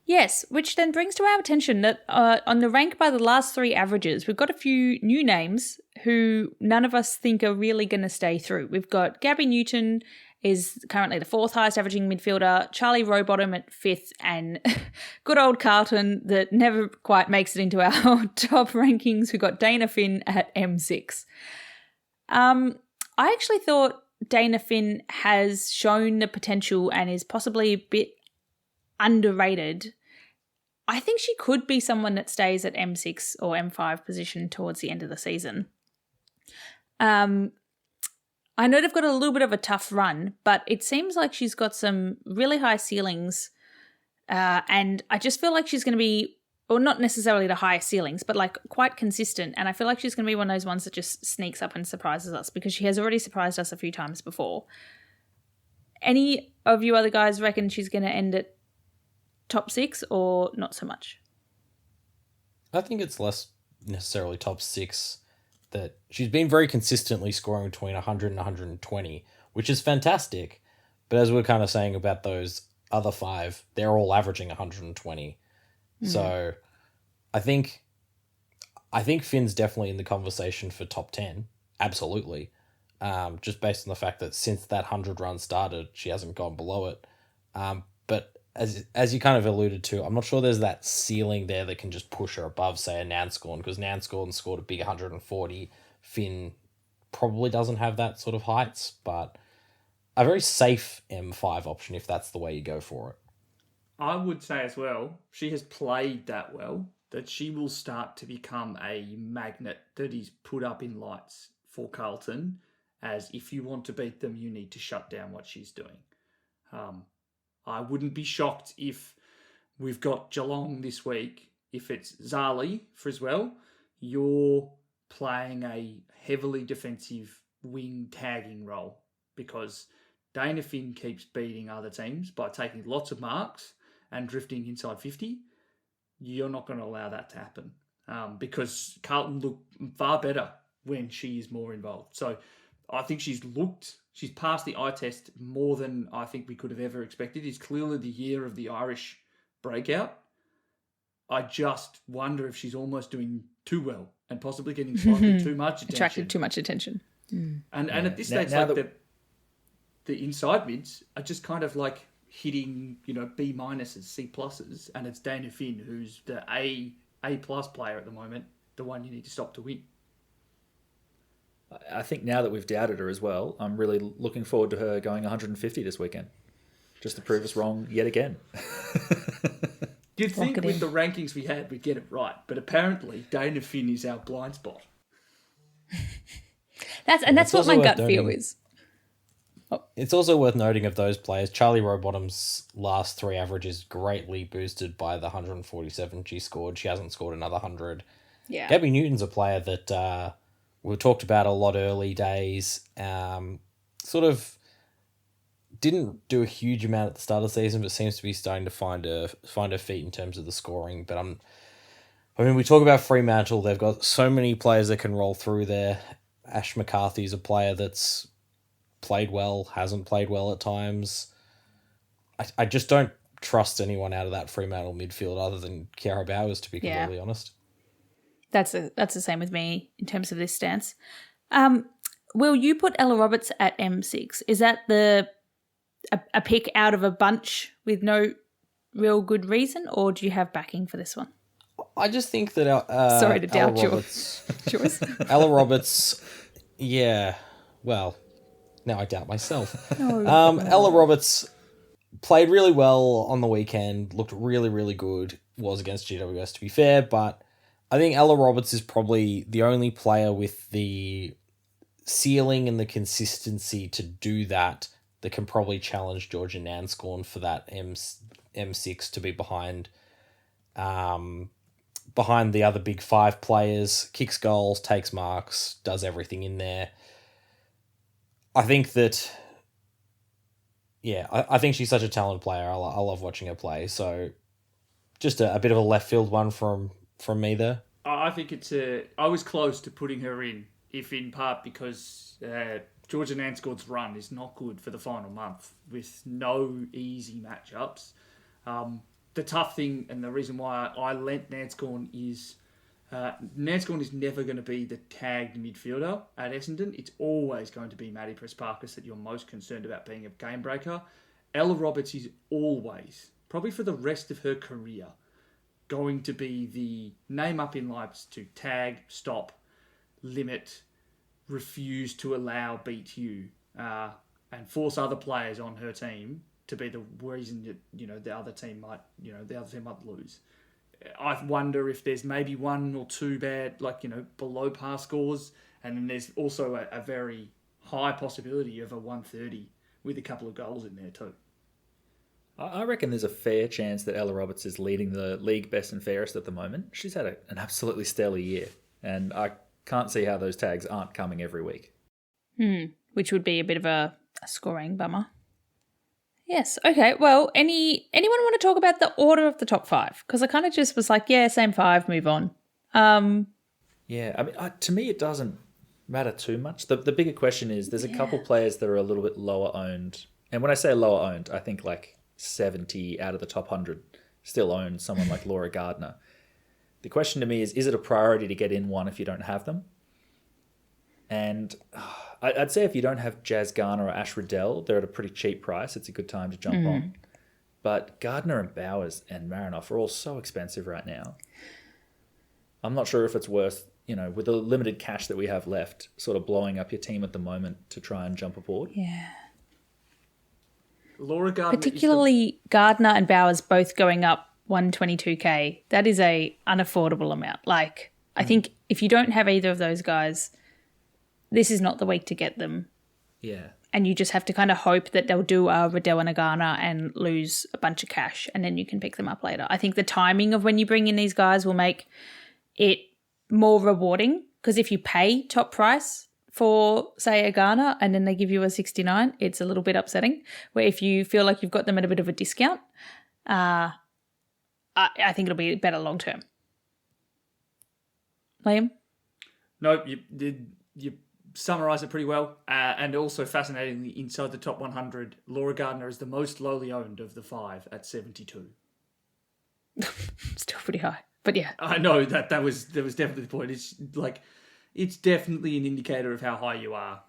Yes, which then brings to our attention that on the rank by the last 3 averages, we've got a few new names who none of us think are really going to stay through. We've got Gabby Newton is currently the 4th highest averaging midfielder, Charlie Rowbottom at 5th, and good old Carlton that never quite makes it into our top rankings. We've got Dana Finn at M6. I actually thought Dana Finn has shown the potential and is possibly a bit underrated. I think she could be someone that stays at M6 or M5 position towards the end of the season. I know they've got a little bit of a tough run, but it seems like she's got some really high ceilings, and I just feel like she's going to be, or not necessarily the highest ceilings, but like quite consistent, and I feel like she's going to be one of those ones that just sneaks up and surprises us, because she has already surprised us a few times before. Any of you other guys reckon she's going to end at top 6 or not so much? I think it's less necessarily top 6. That she's been very consistently scoring between 100 and 120, which is fantastic. But as we're kind of saying about those other 5, they're all averaging 120. So I think Finn's definitely in the conversation for top 10. Absolutely. just based on the fact that since that 100 run started, she hasn't gone below it. But as you kind of alluded to, I'm not sure there's that ceiling there that can just push her above, say, a Nanscorn, because Nanscorn scored a big 140. Finn probably doesn't have that sort of heights, but a very safe M5 option if that's the way you go for it. I would say as well, she has played that well that she will start to become a magnet that is put up in lights for Carlton, as if you want to beat them, you need to shut down what she's doing. I wouldn't be shocked if we've got Geelong this week. If it's Zali Friswell, you're playing a heavily defensive wing tagging role, because Dana Finn keeps beating other teams by taking lots of marks and drifting inside 50. You're not going to allow that to happen, because Carlton look far better when she is more involved. So I think she's passed the eye test more than I think we could have ever expected. It's clearly the year of the Irish breakout. I just wonder if she's almost doing too well and possibly getting slightly too much attention. Attracted too much attention. And at this stage, the inside mids are just kind of like hitting, B minuses, C pluses, and it's Dana Finn who's the A plus player at the moment, the one you need to stop to win. I think now that we've doubted her as well, I'm really looking forward to her going 150 this weekend, just to prove us wrong yet again. You'd think with the rankings we had, we'd get it right, but apparently Dana Finn is our blind spot. That's what my gut feel is. It's also worth noting of those players, Charlie Rowbottom's last 3 averages greatly boosted by the 147 she scored. She hasn't scored another 100. Yeah. Gabby Newton's a player that we talked about a lot early days. Sort of didn't do a huge amount at the start of the season, but seems to be starting to find her feet in terms of the scoring. But we talk about Fremantle. They've got so many players that can roll through there. Ash McCarthy's a player that's played well, hasn't played well at times. I just don't trust anyone out of that Fremantle midfield other than Kiara Bowers, to be completely honest. That's the same with me in terms of this stance. Will, you put Ella Roberts at M6. Is that a pick out of a bunch with no real good reason, or do you have backing for this one? I just think that sorry to doubt your choice. Ella Roberts, yeah, well, now I doubt myself. Ella Roberts played really well on the weekend, looked really, really good, was against GWS to be fair, but I think Ella Roberts is probably the only player with the ceiling and the consistency to do that can probably challenge Georgia Nanscorn for that M6 to be behind the other big 5 players, kicks goals, takes marks, does everything in there. I think that, I think she's such a talented player. I love watching her play. So just a bit of a left field one from me there. I think I was close to putting her in, if in part because Georgia Nanscorn's run is not good for the final month with no easy matchups. The tough thing and the reason why I lent Nanscorn is Nanscorn is never going to be the tagged midfielder at Essendon. It's always going to be Maddie Prespakis that you're most concerned about being a game breaker. Ella Roberts is always, probably for the rest of her career, going to be the name up in lights to tag, stop, limit, refuse to allow beat you, and force other players on her team to be the reason that the other team might lose. I wonder if there's maybe 1 or 2 bad, below par scores, and then there's also a very high possibility of a 130 with a couple of goals in there too. I reckon there's a fair chance that Ella Roberts is leading the league best and fairest at the moment. She's had an absolutely stellar year, and I can't see how those tags aren't coming every week. Which would be a bit of a scoring bummer. Yes. Okay. Well, anyone want to talk about the order of the top 5? Because I kind of just was like, yeah, same 5, move on. Yeah. I mean, to me, it doesn't matter too much. The bigger question is there's a couple players that are a little bit lower owned. And when I say lower owned, I think like 70 out of the top 100 still own someone like Laura Gardner. The question to me is it a priority to get in one if you don't have them? And I'd say if you don't have Jazz Garner or Ash Riddell, they're at a pretty cheap price. It's a good time to jump on. But Gardner and Bowers and Marinoff are all so expensive right now. I'm not sure if it's worth, with the limited cash that we have left, sort of blowing up your team at the moment to try and jump aboard. Yeah. Laura Gardner, particularly Gardner and Bowers both going up 122k. That is a unaffordable amount. Like, I think if you don't have either of those guys, this is not the week to get them. Yeah. And you just have to kind of hope that they'll do a Riddell and a Garner and lose a bunch of cash, and then you can pick them up later. I think the timing of when you bring in these guys will make it more rewarding, because if you pay top price for, say, a Garner and then they give you a 69, it's a little bit upsetting. Where if you feel like you've got them at a bit of a discount, I think it'll be better long term. Liam? No, you summarise it pretty well. And also fascinatingly, inside the top 100, Laura Gardner is the most lowly owned of the 5 at 72. Still pretty high, but yeah. I know that was definitely the point. It's definitely an indicator of how high you are.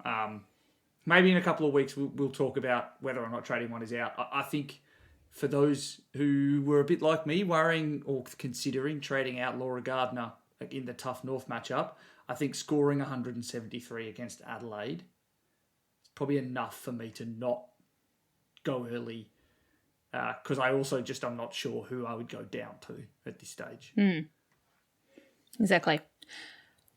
Maybe in a couple of weeks we'll talk about whether or not trading one is out. I think for those who were a bit like me, worrying or considering trading out Laura Gardner in the tough North matchup, I think scoring 173 against Adelaide is probably enough for me to not go early, because I also I'm not sure who I would go down to at this stage. Exactly.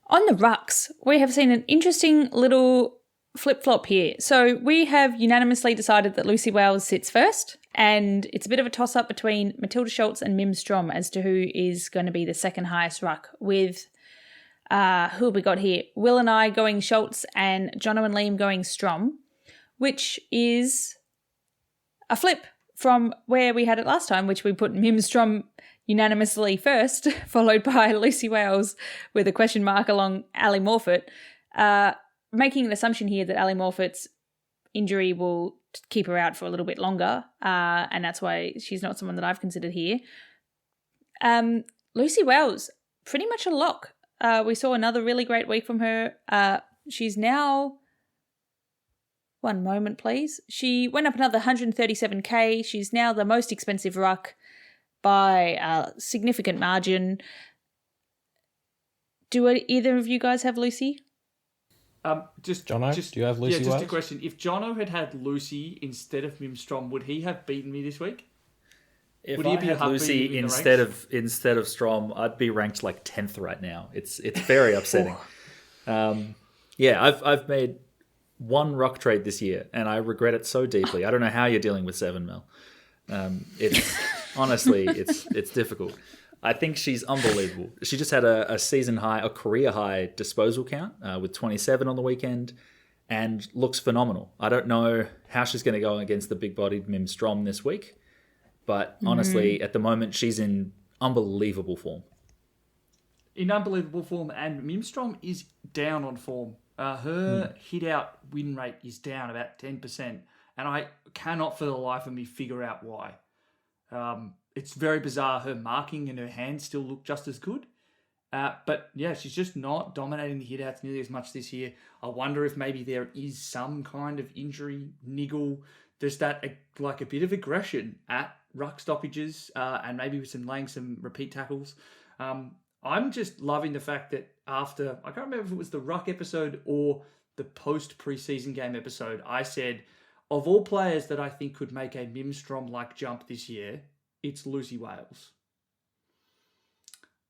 On the Rucks, we have seen an interesting little flip-flop here. So we have unanimously decided that Lucy Wales sits first, and it's a bit of a toss-up between Matilda Schultz and Mim Strom as to who is going to be the second highest ruck, with who have we got here? Will and I going Schultz and Jono and Liam going Strom, which is a flip from where we had it last time, which we put Mim Strom unanimously first, followed by Lucy Wales with a question mark along Ali Morfitt, making an assumption here that Ali Morfitt's injury will keep her out for a little bit longer, and that's why she's not someone that I've considered here. Lucy Wales, pretty much a lock. We saw another really great week from her. She's now... One moment, please. She went up another 137k. She's now the most expensive ruck by a significant margin. Do either of you guys have Lucy? Jono, do you have Lucy? Yeah, just Wales? a question. If Jono had Lucy instead of Mim Strom, would he have beaten me this week? If I had Lucy instead of Strom, I'd be ranked like 10th right now. It's very upsetting. I've made one ruck trade this year, and I regret it so deeply. I don't know how you're dealing with 7 mil. It's honestly, it's difficult. I think she's unbelievable. She just had a season high, a career high disposal count with 27 on the weekend, and looks phenomenal. I don't know how she's going to go against the big-bodied Mim Strom this week, but honestly, at the moment, she's in unbelievable form. And Mim Strom is down on form. Her hit-out win rate is down about 10%, and I cannot for the life of me figure out why. It's very bizarre. Her marking and her hands still look just as good. But yeah, she's just not dominating the hit-outs nearly as much this year. I wonder if maybe there is some kind of injury niggle. There's that like a bit of aggression at ruck stoppages, and maybe with laying some repeat tackles. I'm just loving the fact that after, I can't remember if it was the ruck episode or the post-preseason game episode, I said, of all players that I think could make a Mim Strom-like jump this year, it's Lucy Wales.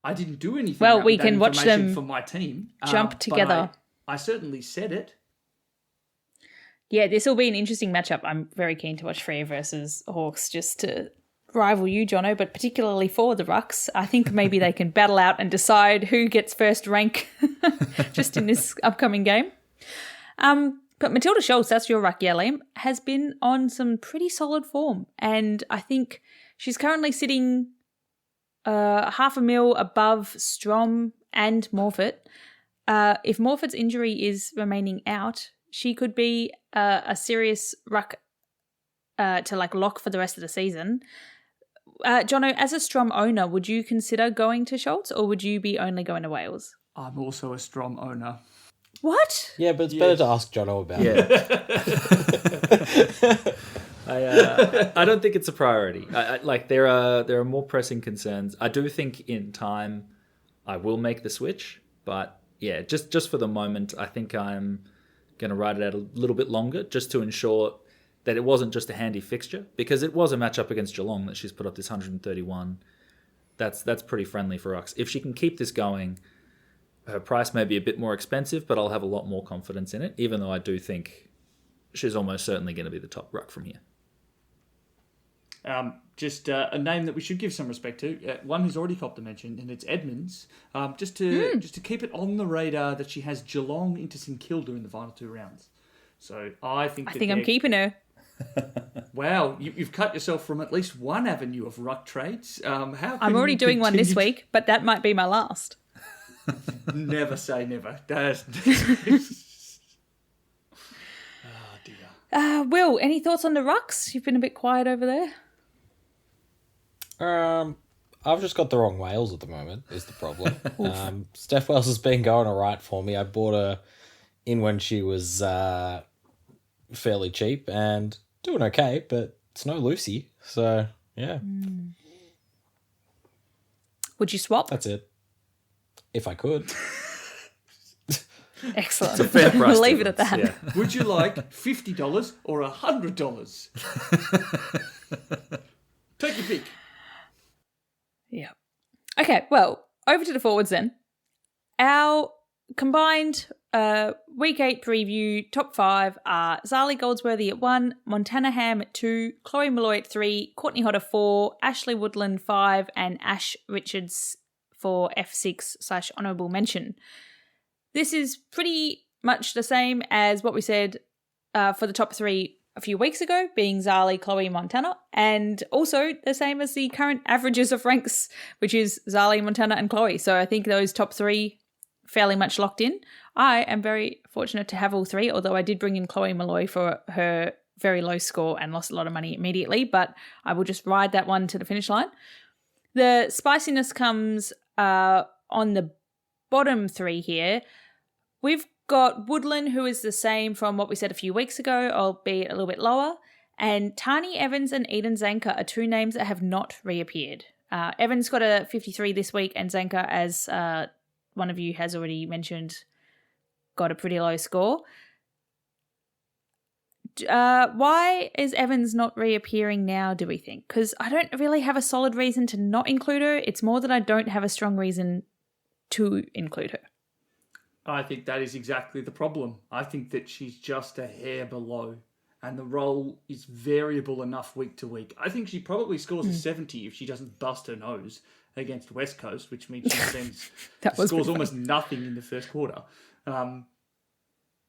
I didn't do anything. Well, we can watch them for my team jump together. I certainly said it. Yeah, this will be an interesting matchup. I'm very keen to watch Freo versus Hawks just to rival you, Jono, but particularly for the Rucks. I think maybe they can battle out and decide who gets first rank just in this upcoming game. But Matilda Schultz, that's your ruck, yeah, Liam, has been on some pretty solid form. And I think she's currently sitting $500,000 above Strom and Morfitt. If Morfitt's injury is remaining out, she could be a serious ruck to like lock for the rest of the season. Jono, as a Strom owner, would you consider going to Schultz, or would you be only going to Wales? I'm also a Strom owner. What? Yeah, but it's better to ask Jono about it. I don't think it's a priority. There are more pressing concerns. I do think in time I will make the switch, but yeah, just for the moment, I think I'm going to ride it out a little bit longer just to ensure that it wasn't just a handy fixture, because it was a matchup against Geelong that she's put up this 131. That's pretty friendly for Rucks. If she can keep this going, her price may be a bit more expensive, but I'll have a lot more confidence in it, even though I do think she's almost certainly going to be the top ruck from here. Just a name that we should give some respect to, one who's already copped a mention, and it's Edmonds. Just to keep it on the radar that she has Geelong into St Kilda in the final 2 rounds. So I think I'm keeping her. Wow, you've cut yourself from at least one avenue of ruck trades. I'm already doing one this week, but that might be my last. Never say never. Oh dear. Will, any thoughts on the Rucks? You've been a bit quiet over there. I've just got the wrong Wales at the moment, is the problem. Steph Wales has been going all right for me. I bought her in when she was fairly cheap and doing okay, but it's no Lucy. So, yeah. Would you swap? That's it. If I could. Excellent. It's a fair price. We'll leave it at that. Yeah. Would you like $50 or $100? Take your pick. Yeah. Okay, well, over to the forwards then. Our combined Week 8 preview top 5 are Zali Goldsworthy at 1, Montana Ham at 2, Chloe Molloy at 3, Courtney Hodder 4, Ashley Woodland 5, and Ash Richards for F6/honourable mention. This is pretty much the same as what we said for the top 3 a few weeks ago, being Zali, Chloe, Montana, and also the same as the current averages of ranks, which is Zali, Montana, and Chloe. So I think those top 3 fairly much locked in. I am very fortunate to have all 3, although I did bring in Chloe Molloy for her very low score and lost a lot of money immediately, but I will just ride that one to the finish line. The spiciness comes on the bottom 3 here. We've got Woodland, who is the same from what we said a few weeks ago, albeit a little bit lower. And Tani Evans and Eden Zanka are 2 names that have not reappeared. Evans got a 53 this week, and Zanka, as one of you has already mentioned, got a pretty low score. Why is Evans not reappearing now, do we think? Because I don't really have a solid reason to not include her. It's more that I don't have a strong reason to include her. I think that is exactly the problem. I think that she's just a hair below, and the role is variable enough week to week. I think she probably scores a 70 if she doesn't bust her nose against West Coast, which means she scores almost nothing in the first quarter.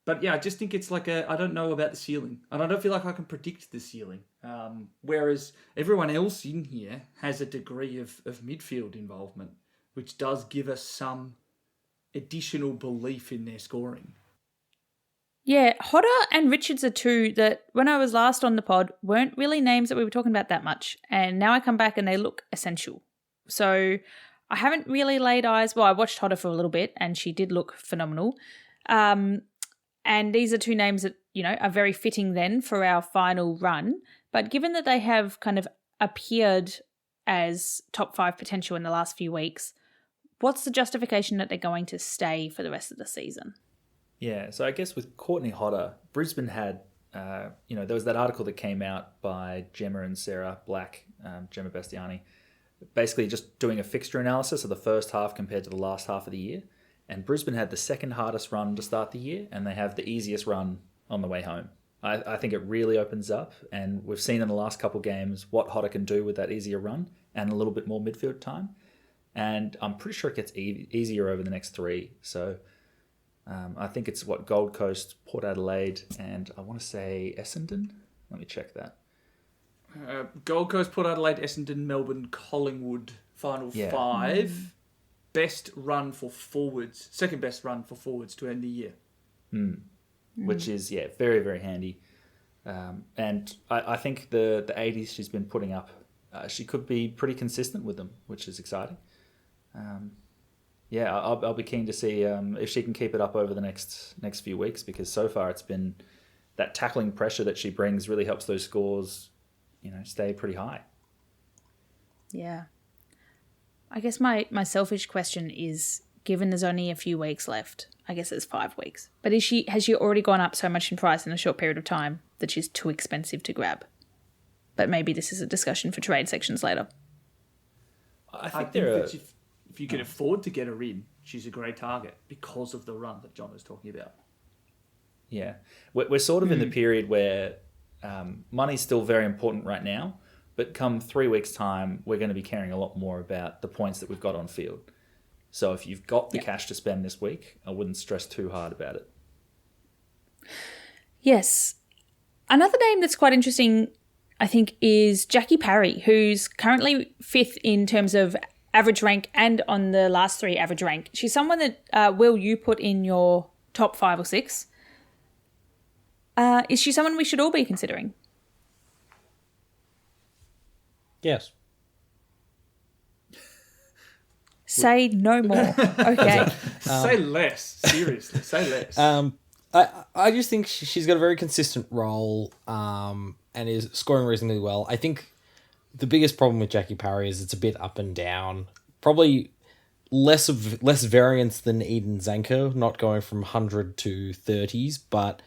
But yeah, I just think it's like I don't know about the ceiling, and I don't feel like I can predict the ceiling. Whereas everyone else in here has a degree of midfield involvement, which does give us some additional belief in their scoring. Yeah, Hodder and Richards are 2 that when I was last on the pod weren't really names that we were talking about that much, and now I come back and they look essential. So I haven't really laid eyes. Well, I watched Hodder for a little bit and she did look phenomenal. And these are 2 names that, are very fitting then for our final run. But given that they have kind of appeared as top 5 potential in the last few weeks, what's the justification that they're going to stay for the rest of the season? Yeah, so I guess with Courtney Hodder, Brisbane had, there was that article that came out by Gemma and Sarah Black, Gemma Bastiani, basically just doing a fixture analysis of the first half compared to the last half of the year. And Brisbane had the second hardest run to start the year, and they have the easiest run on the way home. I think it really opens up, and we've seen in the last couple games what Hodder can do with that easier run and a little bit more midfield time. And I'm pretty sure it gets easier over the next 3. So I think it's Gold Coast, Port Adelaide, and I want to say Essendon. Let me check that. Gold Coast, Port Adelaide, Essendon, Melbourne, Collingwood, final 5. Best run for forwards, second best run for forwards to end the year. Which is, very, very handy. And I think the 80s she's been putting up, she could be pretty consistent with them, which is exciting. Yeah, I'll be keen to see if she can keep it up over the next few weeks, because so far it's been that tackling pressure that she brings really helps those scores, stay pretty high. Yeah. I guess my selfish question is, given there's only a few weeks left, I guess it's 5 weeks, but has she already gone up so much in price in a short period of time that she's too expensive to grab? But maybe this is a discussion for trade sections later. I think that if you can afford to get her in, she's a great target because of the run that John was talking about. Yeah. We're sort of in the period where money's still very important right now, but come 3 weeks' time, we're going to be caring a lot more about the points that we've got on field. So if you've got the cash to spend this week, I wouldn't stress too hard about it. Yes. Another name that's quite interesting, I think, is Jackie Parry, who's currently 5th in terms of average rank and on the last 3 average rank. She's someone that, Will, you put in your top 5 or 6. Is she someone we should all be considering? Yes. Say no more. Okay. Say less. Seriously, say less. I just think she's got a very consistent role and is scoring reasonably well. I think the biggest problem with Jackie Parry is it's a bit up and down. Probably less variance than Eden Zanker, not going from 100 to 30s, but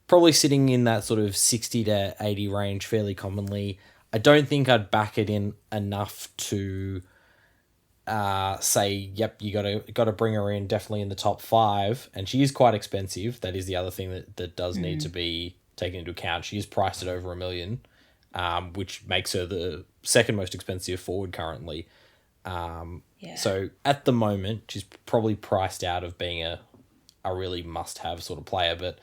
probably sitting in that sort of 60 to 80 range fairly commonly. I don't think I'd back it in enough to say, yep, you got to bring her in definitely in the top 5, and she is quite expensive. That is the other thing that does need to be taken into account. She is priced at over $1 million, which makes her the second most expensive forward currently. So at the moment, she's probably priced out of being a really must-have sort of player, but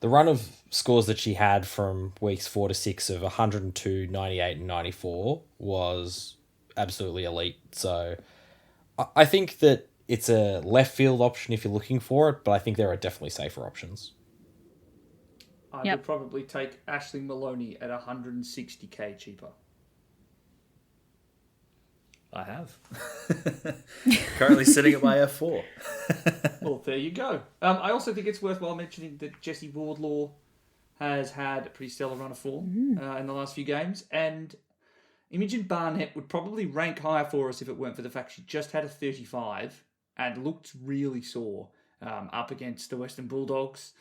the run of scores that she had from weeks 4 to 6 of 102, 98, and 94 was absolutely elite. So I think that it's a left field option if you're looking for it, but I think there are definitely safer options. I would probably take Aisling Maloney at 160k cheaper. I have. Currently sitting at my F4. Well, there you go. I also think it's worthwhile mentioning that Jesse Wardlaw has had a pretty stellar run of form in the last few games, and Imogen Barnett would probably rank higher for us if it weren't for the fact she just had a 35 and looked really sore up against the Western Bulldogs.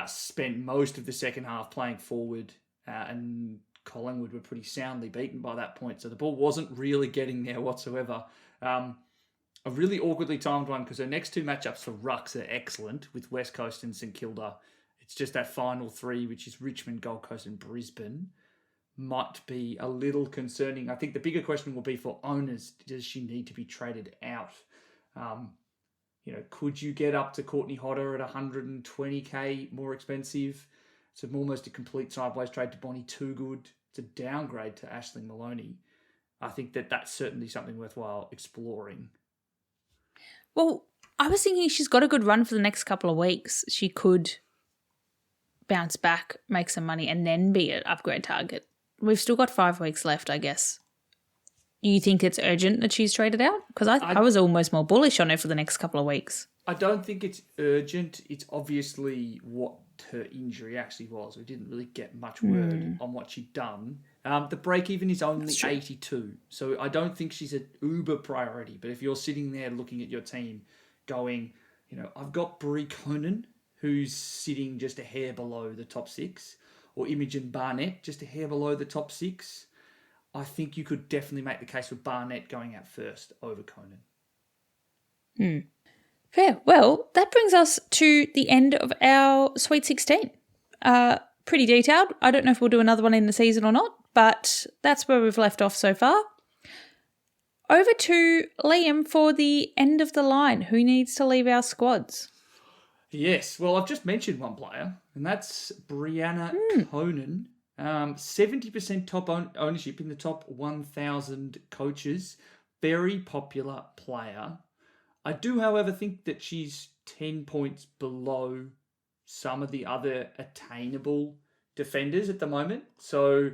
Spent most of the second half playing forward, and Collingwood were pretty soundly beaten by that point, so the ball wasn't really getting there whatsoever. A really awkwardly timed one because her next 2 matchups for Rucks are excellent with West Coast and St Kilda. It's just that final 3, which is Richmond, Gold Coast and Brisbane, might be a little concerning. I think the bigger question will be for owners, does she need to be traded out? Could you get up to Courtney Hodder at 120k more expensive? It's almost a complete sideways trade to Bonnie Toogood. It's a downgrade to Aisling Maloney. I think that's certainly something worthwhile exploring. Well, I was thinking she's got a good run for the next couple of weeks. She could bounce back, make some money, and then be an upgrade target. We've still got 5 weeks left, I guess. Do you think it's urgent that she's traded out? Because I was almost more bullish on her for the next couple of weeks. I don't think it's urgent. It's obviously what her injury actually was. We didn't really get much word on what she'd done. The break-even is only 82, so I don't think she's an uber priority. But if you're sitting there looking at your team going, I've got Brie Conan, who's sitting just a hair below the top 6, or Imogen Barnett, just a hair below the top 6, I think you could definitely make the case for Barnett going out first over Conan. Fair. Well, that brings us to the end of our Sweet 16. Pretty detailed. I don't know if we'll do another one in the season or not, but that's where we've left off so far. Over to Liam for the end of the line. Who needs to leave our squads? Yes, well, I've just mentioned one player, and that's Brianna Conan. 70% top ownership in the top 1,000 coaches. Very popular player. I do, however, think that she's 10 points below some of the other attainable defenders at the moment. So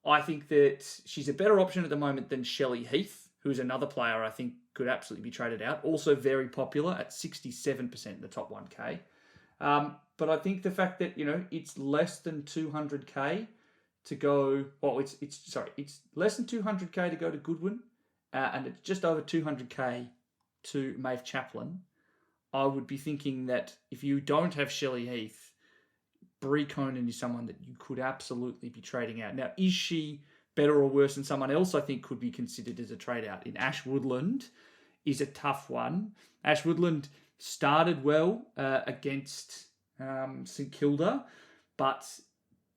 I think that she's a better option at the moment than Shelley Heath, who's another player I think could absolutely be traded out. Also very popular at 67% in the top 1K. But I think the fact that, it's less than 200K to go, it's less than 200K to go to Goodwin, and it's just over 200K to Maeve Chaplin. I would be thinking that if you don't have Shelley Heath, Brie Conan is someone that you could absolutely be trading out. Now, is she better or worse than someone else I think could be considered as a trade out? In Ash Woodland is a tough one. Ash Woodland started well against St Kilda, but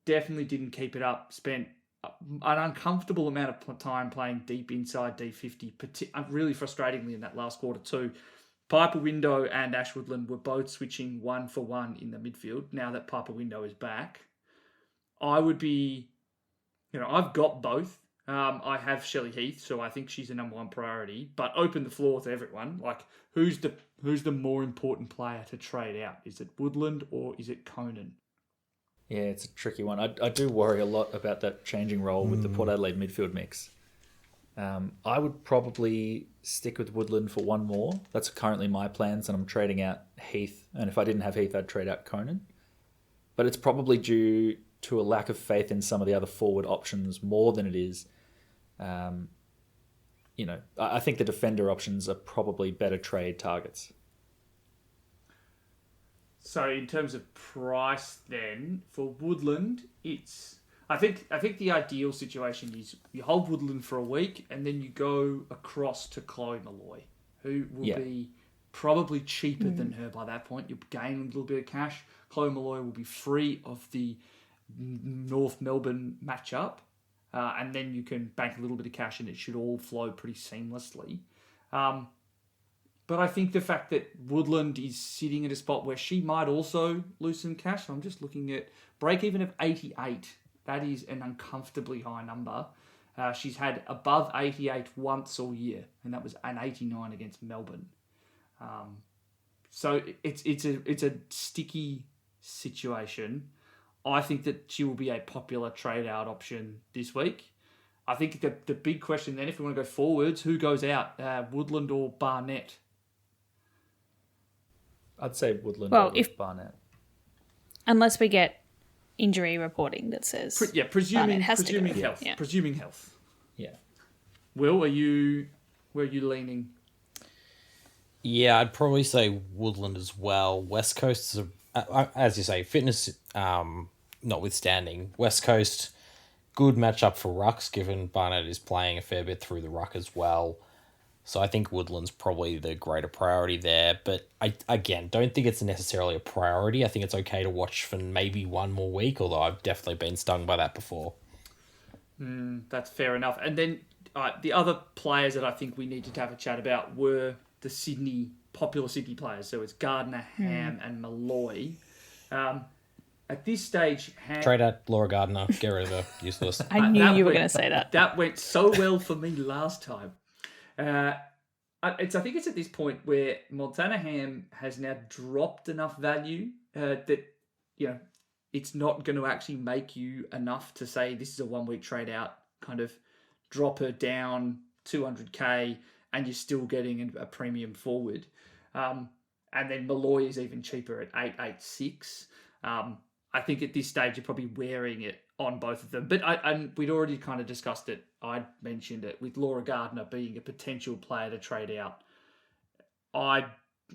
definitely didn't keep it up. Spent an uncomfortable amount of time playing deep inside D50, really frustratingly in that last quarter too. Piper Window and Ash Woodland were both switching 1-for-1 in the midfield. Now that Piper Window is back, I would be, I've got both. I have Shelley Heath, so I think she's the number one priority. But open the floor to everyone. Like, who's the more important player to trade out? Is it Woodland or is it Conan? Yeah, it's a tricky one. I do worry a lot about that changing role with the Port Adelaide midfield mix. I would probably stick with Woodland for one more. That's currently my plans, and I'm trading out Heath. And if I didn't have Heath, I'd trade out Conan. But it's probably due to a lack of faith in some of the other forward options more than it is. I think the defender options are probably better trade targets. So in terms of price then, for Woodland, I think the ideal situation is you hold Woodland for a week and then you go across to Chloe Malloy, who will be probably cheaper than her by that point. You'll gain a little bit of cash. Chloe Malloy will be free of the North Melbourne matchup, and then you can bank a little bit of cash and it should all flow pretty seamlessly. But I think the fact that Woodland is sitting at a spot where she might also lose some cash. So I'm just looking at break even of 88. That is an uncomfortably high number. She's had above 88 once all year, and that was an 89 against Melbourne. So it's a sticky situation. I think that she will be a popular trade out option this week. I think the big question then, if we want to go forwards, who goes out, Woodland or Barnett? I'd say Woodland Well, over Barnett. Unless we get injury reporting that says presuming health. Yeah. Presuming health. Yeah. Will, where are you leaning? Yeah, I'd probably say Woodland as well. West Coast is, as you say, fitness notwithstanding. West Coast, good matchup for Rucks, given Barnett is playing a fair bit through the ruck as well. So I think Woodland's probably the greater priority there. But I, again, don't think it's necessarily a priority. I think it's okay to watch for maybe one more week, although I've definitely been stung by that before. That's fair enough. And then the other players that I think we needed to have a chat about were the popular Sydney players. So it's Gardner, Ham, and Malloy. At this stage, Trade out Laura Gardner, get rid of her, useless. I knew you were going to say that. That went so well for me last time. I think it's at this point where Montana Ham has now dropped enough value that it's not going to actually make you enough to say this is a 1 week trade out. Kind of drop her down 200k, and you're still getting a premium forward. And then Malloy is even cheaper at 886. I think at this stage you're probably wearing it on both of them. But we'd already kind of discussed it. I'd mentioned it with Laura Gardner being a potential player to trade out.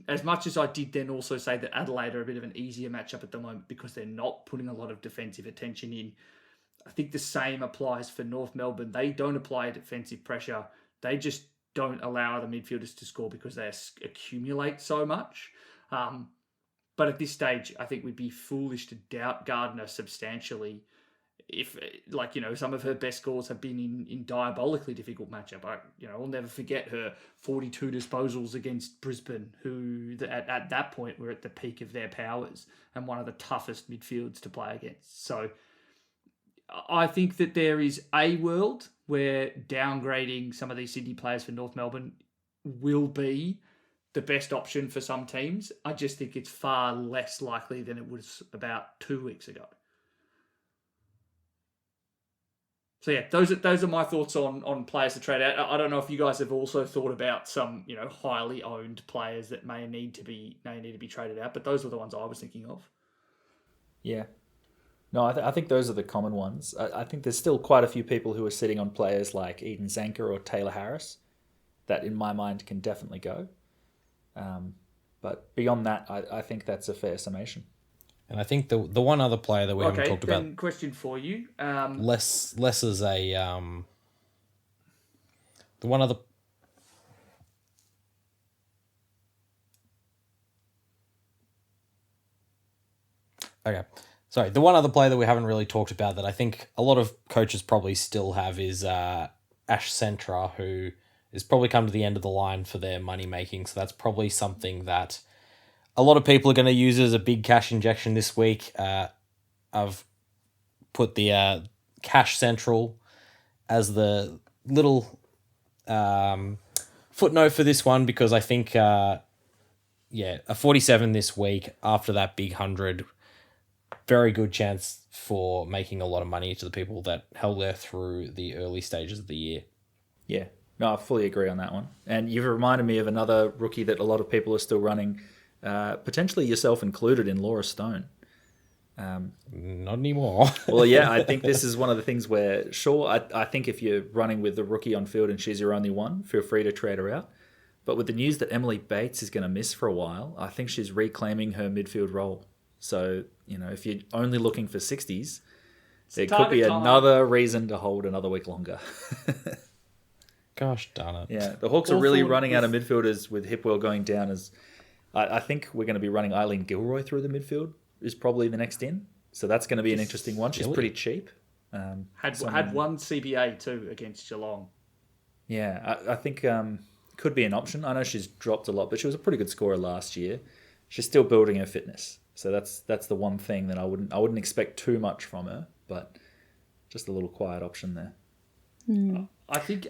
As much as I did then also say that Adelaide are a bit of an easier matchup at the moment because they're not putting a lot of defensive attention in, I think the same applies for North Melbourne. They don't apply defensive pressure. They just don't allow the midfielders to score because they accumulate so much. But at this stage, I think we'd be foolish to doubt Gardner substantially if, some of her best scores have been in diabolically difficult matchup. I'll never forget her 42 disposals against Brisbane, who at that point were at the peak of their powers and one of the toughest midfields to play against. So I think that there is a world where downgrading some of these Sydney players for North Melbourne will be the best option for some teams. I just think it's far less likely than it was about 2 weeks ago. So yeah, those are my thoughts on players to trade out. I don't know if you guys have also thought about some highly owned players that may need to be traded out, but those were the ones I was thinking of. Yeah. No, I think those are the common ones. I think there's still quite a few people who are sitting on players like Eden Zanker or Taylor Harris that, in my mind, can definitely go. But beyond that, I think that's a fair summation. And I think the one other player that we haven't talked about. Okay, question for you. Less as a the one other. Okay, sorry. The one other player that we haven't really talked about that I think a lot of coaches probably still have is Ash Centra, who has probably come to the end of the line for their money making. So that's probably something that a lot of people are going to use as a big cash injection this week. I've put the Cash Central as the little footnote for this one because I think, a 47 this week after that big 100, very good chance for making a lot of money to the people that held there through the early stages of the year. Yeah, no, I fully agree on that one. And you've reminded me of another rookie that a lot of people are still running, potentially yourself included, in Laura Stone. Not anymore. Well, yeah, I think this is one of the things where, sure, I think if you're running with the rookie on field and she's your only one, feel free to trade her out. But with the news that Emily Bates is going to miss for a while, I think she's reclaiming her midfield role. So, if you're only looking for 60s, there could be another reason to hold another week longer. Gosh darn it. Yeah, the Hawks are really running out of midfielders with Hipwell going down. As I think we're going to be running Eileen Gilroy through the midfield is probably the next in. So that's going to be an interesting one. She's pretty cheap. Had one CBA too against Geelong. Yeah, I think could be an option. I know she's dropped a lot, but she was a pretty good scorer last year. She's still building her fitness. So that's the one thing that I wouldn't expect too much from her, but just a little quiet option there. I think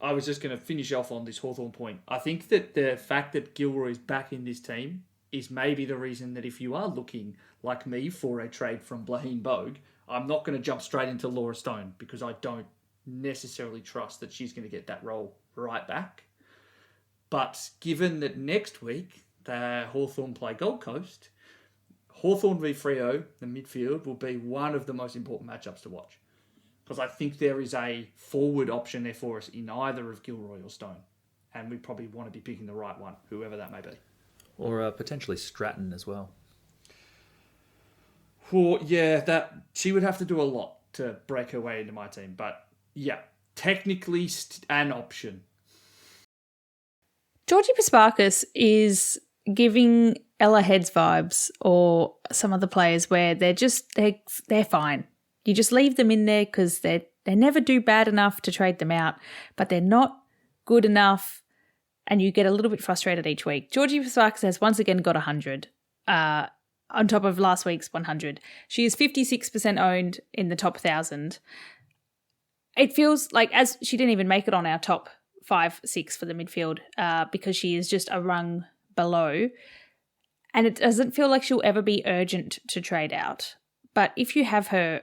I was just going to finish off on this Hawthorn point. I think that the fact that Gilroy is back in this team is maybe the reason that if you are looking, like me, for a trade from Blaine Bogue, I'm not going to jump straight into Laura Stone because I don't necessarily trust that she's going to get that role right back. But given that next week the Hawthorn play Gold Coast, Hawthorn v Freo, the midfield, will be one of the most important matchups to watch. Because I think there is a forward option there for us in either of Gilroy or Stone. And we probably want to be picking the right one, whoever that may be. Or potentially Stratton as well. Well, yeah, that she would have to do a lot to break her way into my team. But yeah, technically an option. Georgie Pasparkas is giving Ella Heads vibes, or some other players where they're fine. You just leave them in there because they never do bad enough to trade them out, but they're not good enough, and you get a little bit frustrated each week. Georgie Pasparkas has once again got 100 on top of last week's 100. She is 56% owned in the top 1,000. It feels like, as she didn't even make it on our top 5-6 for the midfield because she is just a rung below, and it doesn't feel like she'll ever be urgent to trade out. But if you have her,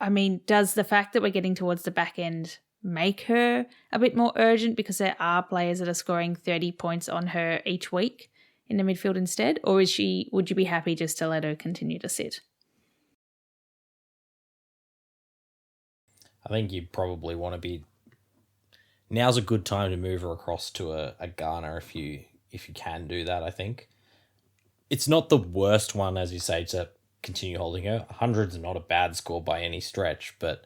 I mean, does the fact that we're getting towards the back end make her a bit more urgent because there are players that are scoring 30 points on her each week in the midfield instead? Or would you be happy just to let her continue to sit? I think you probably want to be... Now's a good time to move her across to a Garner if you can do that, I think. It's not the worst one, as you say, to continue holding her. 100's not a bad score by any stretch, but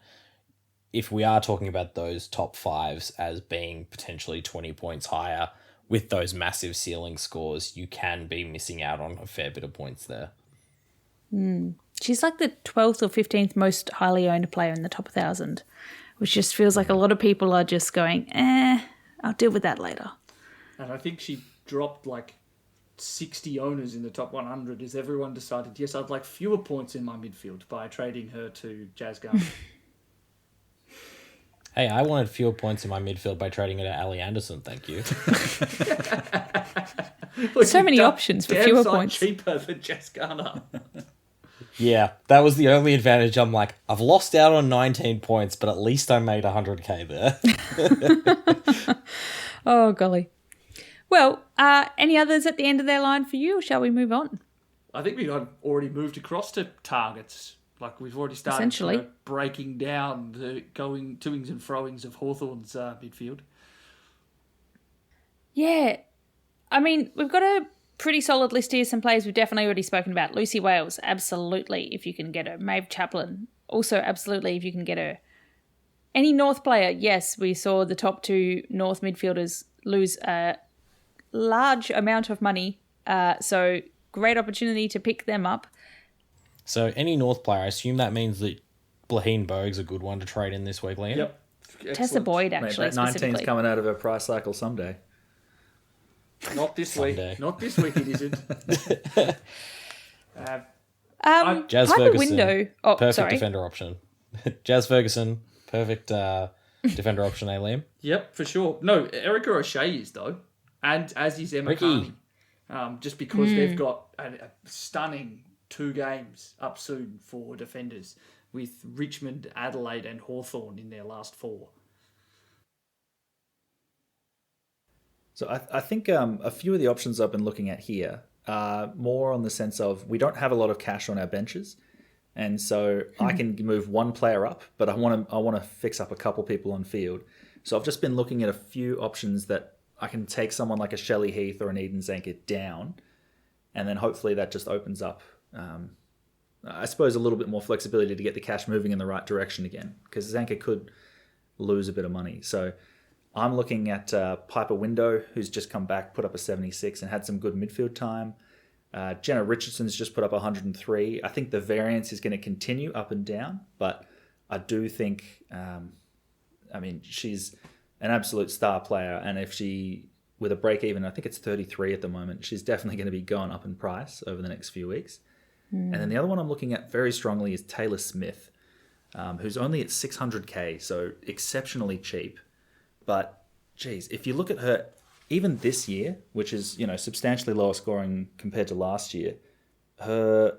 if we are talking about those top fives as being potentially 20 points higher with those massive ceiling scores, you can be missing out on a fair bit of points there. She's like the 12th or 15th most highly owned player in the top 1,000, which just feels like a lot of people are just going, I'll deal with that later. And I think she dropped like 60 owners in the top 100 as everyone decided, yes, I'd like fewer points in my midfield by trading her to Jazz Garner. Hey, I wanted fewer points in my midfield by trading her to Ali Anderson, thank you. So many options for fewer points. Cheaper than Jazz Garner. Yeah, that was the only advantage. I'm like, I've lost out on 19 points, but at least I made 100k there. Oh, golly. Well, any others at the end of their line for you, or shall we move on? I think we had already moved across to targets. Like we've already started Essentially. breaking down the going toings and froings of Hawthorn's midfield. Yeah. I mean, we've got a pretty solid list here. Some players we've definitely already spoken about. Lucy Wales, absolutely, if you can get her. Maeve Chaplin, also absolutely, if you can get her. Any North player, yes, we saw the top two North midfielders lose a large amount of money. So great opportunity to pick them up. So any North player, I assume that means that Blaheen Bogue's a good one to trade in this week, Liam. Yep. Tessa Excellent. Boyd, Mate, actually, that 19's specifically. coming out of her price cycle someday. Not this Someday. week. Not this week it isn't. Jazz Piper Ferguson, Window. Oh, perfect sorry. defender option. Jazz Ferguson, perfect defender option, Liam? Yep, for sure. No, Erica O'Shea is, though. And as is Emma Ricky. Carney. Just because they've got a stunning 2 games up soon for defenders with Richmond, Adelaide and Hawthorn in their last 4. So I think a few of the options I've been looking at here are more on the sense of we don't have a lot of cash on our benches, and so I can move one player up, but I want to fix up a couple people on field. So I've just been looking at a few options that I can take someone like a Shelley Heath or an Eden Zanker down, and then hopefully that just opens up, I suppose, a little bit more flexibility to get the cash moving in the right direction again, because Zanker could lose a bit of money. So I'm looking at Piper Window, who's just come back, put up a 76 and had some good midfield time. Jenna Richardson's just put up 103. I think the variance is going to continue up and down, but I do think, she's an absolute star player. And if she, with a break even, I think it's 33 at the moment, she's definitely going to be going up in price over the next few weeks. And then the other one I'm looking at very strongly is Taylor Smith, who's only at 600k, so exceptionally cheap. But, geez, if you look at her, even this year, which is, substantially lower scoring compared to last year, her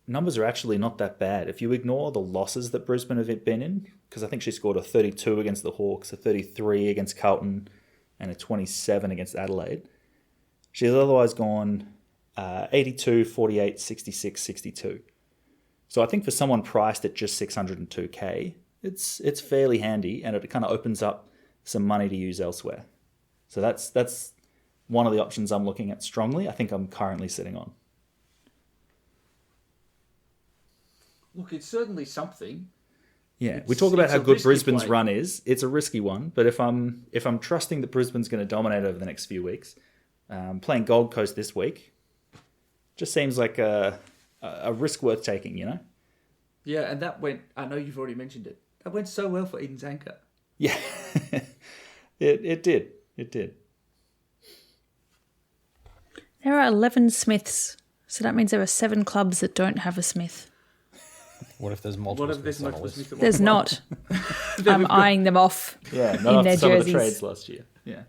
numbers are actually not that bad. If you ignore the losses that Brisbane have been in, because I think she scored a 32 against the Hawks, a 33 against Carlton, and a 27 against Adelaide, she's otherwise gone 82, 48, 66, 62. So I think for someone priced at just 602k, it's fairly handy, and it kind of opens up some money to use elsewhere. So that's one of the options I'm looking at strongly. I think I'm currently sitting on. Look, it's certainly something. Yeah, we talk about it's how a good risky Brisbane's play. run is. It's a risky one, but if I'm trusting that Brisbane's going to dominate over the next few weeks, playing Gold Coast this week just seems like a risk worth taking, Yeah, and that went, I know you've already mentioned it, that went so well for Eden Zanker. Yeah, it did. It did. There are 11 Smiths, so that means there are 7 clubs that don't have a Smith. What if there's multiple What if there's Smiths on a multiple list? Smiths at There's one not. point? I'm eyeing them off. Yeah, In not after their some of the jerseys. trades last year. Yeah.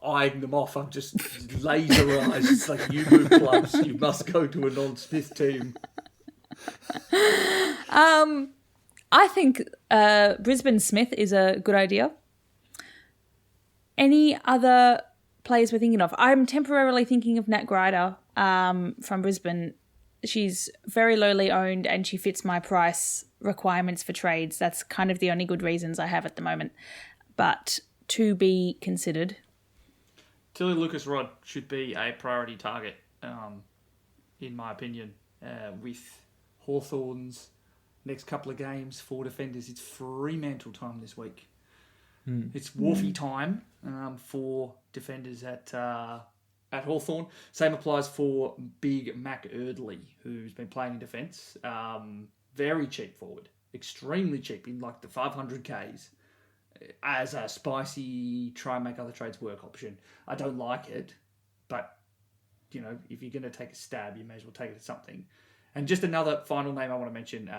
Eyeing them off, I'm just laser eyes. It's like, you move clubs, you must go to a non-Smith team. I think Brisbane Smith is a good idea. Any other players we're thinking of? I'm temporarily thinking of Nat Grider from Brisbane. She's very lowly owned and she fits my price requirements for trades. That's kind of the only good reasons I have at the moment. But to be considered. Tilly Lucas-Rod should be a priority target, in my opinion, with Hawthorn's next couple of games, 4 defenders. It's Fremantle time this week. It's Wharfie time for defenders at Hawthorn. Same applies for Big Mac Erdley, who's been playing in defence. Very cheap forward, extremely cheap in like the 500Ks as a spicy try and make other trades work option. I don't like it, but if you're going to take a stab, you may as well take it at something. And just another final name I want to mention.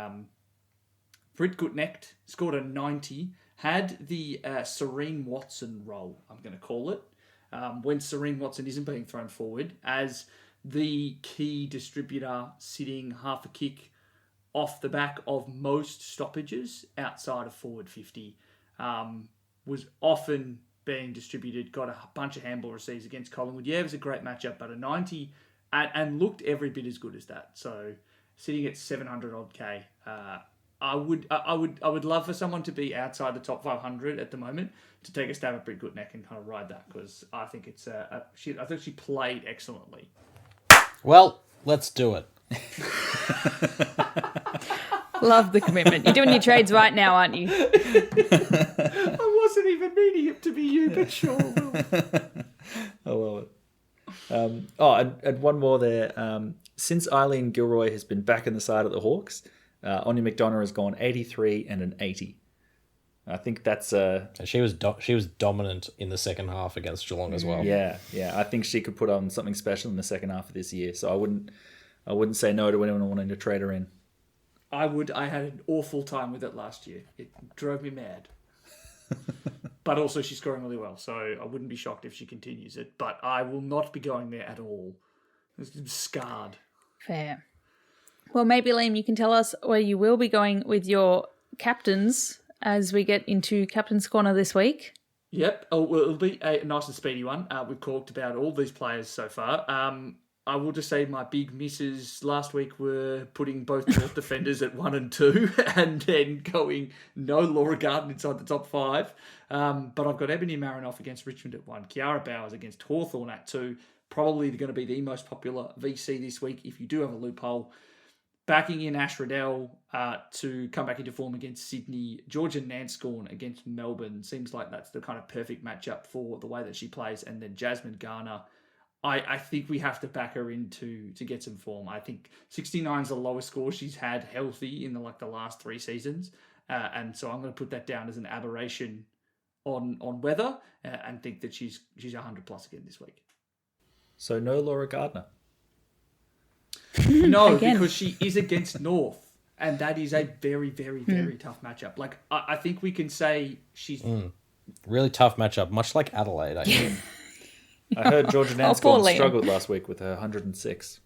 Britt Gutnecht scored a 90, had the Serene Watson role, I'm going to call it, when Serene Watson isn't being thrown forward, as the key distributor sitting half a kick off the back of most stoppages outside of forward 50. Was often being distributed, got a bunch of handball receives against Collingwood. Yeah, it was a great matchup, but a 90 and looked every bit as good as that. So sitting at 700 odd K, I would love for someone to be outside the top 500 at the moment to take a stab at Brit Goodneck and kind of ride that, because I think it's I think she played excellently. Well, let's do it. Love the commitment. You're doing your trades right now, aren't you? I wasn't even meaning it to be you, but sure. I love it. And one more there. Since Eileen Gilroy has been back in the side of the Hawks, Anya McDonough has gone 83 and an 80. I think that's She was dominant in the second half against Geelong as well. Yeah. I think she could put on something special in the second half of this year. So I wouldn't say no to anyone wanting to trade her in. I had an awful time with it last year. It drove me mad. But also she's scoring really well, so I wouldn't be shocked if she continues it. But I will not be going there at all. I'm scarred. Fair. Well, maybe, Liam, you can tell us where you will be going with your captains as we get into Captain's Corner this week. Yep. Oh, well, it'll be a nice and speedy one. We've talked about all these players so far. I will just say my big misses last week were putting both North defenders at 1 and 2 and then going no Laura Garden inside the top 5. But I've got Ebony Marinoff against Richmond at 1, Kiara Bowers against Hawthorn at 2. Probably going to be the most popular VC this week if you do have a loophole. Backing in Ash Riddell to come back into form against Sydney. Georgia Nanscorn against Melbourne. Seems like that's the kind of perfect matchup for the way that she plays. And then Jasmine Garner. I think we have to back her in to get some form. I think 69 is the lowest score she's had healthy in the last 3 seasons. And so I'm going to put that down as an aberration on weather and think that she's 100 plus again this week. So no Laura Gardner. No, because she is against North. And that is a very, very, very tough matchup. Like, I think we can say she's... Really tough matchup, much like Adelaide, I think. I heard Georgia Nanscorn struggled last week with her 106.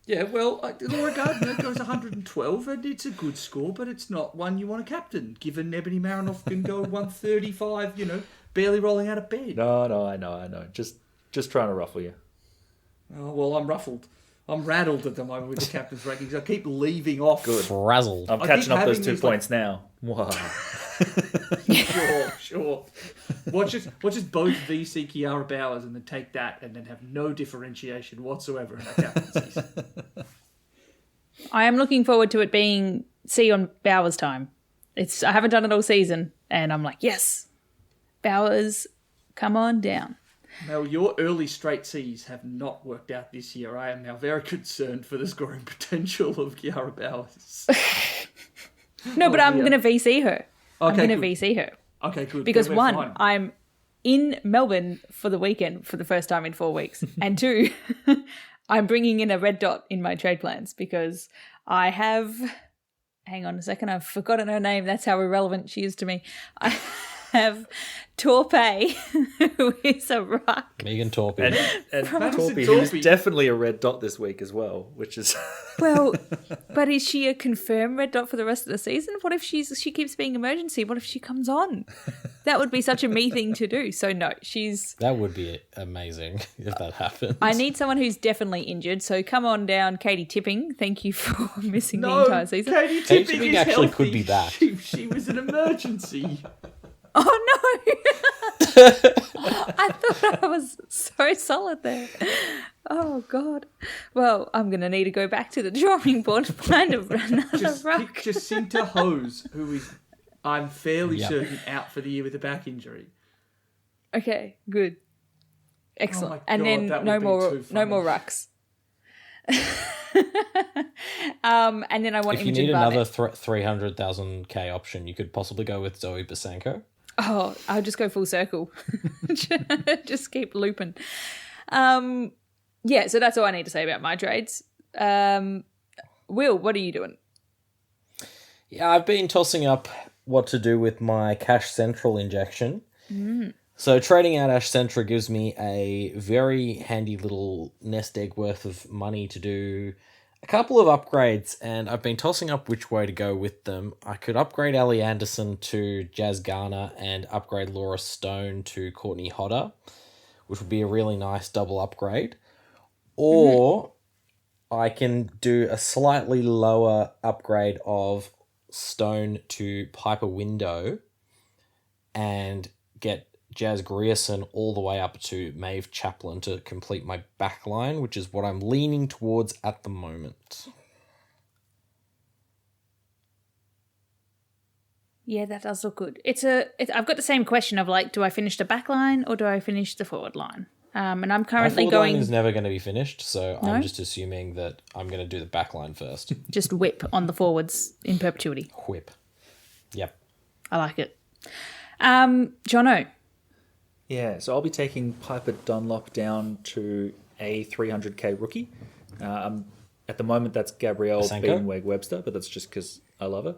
Yeah, well, Laura Gardner goes 112, and it's a good score, but it's not one you want to captain, given Ebony Marinoff can go 135, barely rolling out of bed. No, I know. Just trying to ruffle you. Oh, well, I'm ruffled. I'm rattled at the moment with the captain's rankings. I keep leaving off. Good. Frazzled. I'm catching up those 2 points now. Wow. Sure. Watch just both VC Kiara Bowers and then take that and then have no differentiation whatsoever in our captaincies. I am looking forward to it being C on Bowers time. I haven't done it all season, and I'm like, yes, Bowers, come on down. Mel, your early straight C's have not worked out this year. I am now very concerned for the scoring potential of Kiara Bowers. No, but I'm going to VC her. Okay, I'm going to VC her. Okay, good. Because Then we're 1, fine. I'm in Melbourne for the weekend for the first time in 4 weeks. And 2, I'm bringing in a red dot in my trade plans because I have... Hang on a second. I've forgotten her name. That's how irrelevant she is to me. I have Torpey, who is a ruck. Megan Torpey. And Madison Torpey, who's Torpey. definitely a red dot this week as well, which is... Well, but is she a confirmed red dot for the rest of the season? What if she keeps being emergency? What if she comes on? That would be such a me thing to do. So no, That would be amazing if that happened. I need someone who's definitely injured. So come on down, Katie Tipping. Thank you for missing the entire season. Katie Katie Tipping Tipping is actually healthy. could be back. She was an emergency. Oh no! I thought I was so solid there. Oh God. Well, I'm gonna need to go back to the drawing board to find another Just ruck. pick Jacinta Hose, who is, I'm fairly Yep. certain, out for the year with a back injury. Okay, good, excellent. Oh my And God, then that no would be more, too no funny. more rucks. And then I want If you Imogen need Barnett. another 300,000K option, you could possibly go with Zoe Basanko. Oh, I'll just go full circle. Just keep looping. Yeah, so that's all I need to say about my trades. Will, what are you doing? Yeah, I've been tossing up what to do with my Cash Central injection. So trading out Ash Centra gives me a very handy little nest egg worth of money to do a couple of upgrades, and I've been tossing up which way to go with them. I could upgrade Ellie Anderson to Jazz Garner and upgrade Laura Stone to Courtney Hodder, which would be a really nice double upgrade. Or I can do a slightly lower upgrade of Stone to Piper Window and get Jazz Grierson all the way up to Maeve Chaplin to complete my backline, which is what I'm leaning towards at the moment. Yeah, that does look good. I've got the same question of like, do I finish the backline or do I finish the forward line? And I'm currently my forward going. line is never going to be finished, so No? I'm just assuming that I'm going to do the backline first. Just whip on the forwards in perpetuity. Whip. Yep. I like it. Jono. Yeah, so I'll be taking Piper Dunlop down to a 300k rookie. At the moment, that's Gabrielle Pasenko? Beanweg Webster, but that's just because I love her.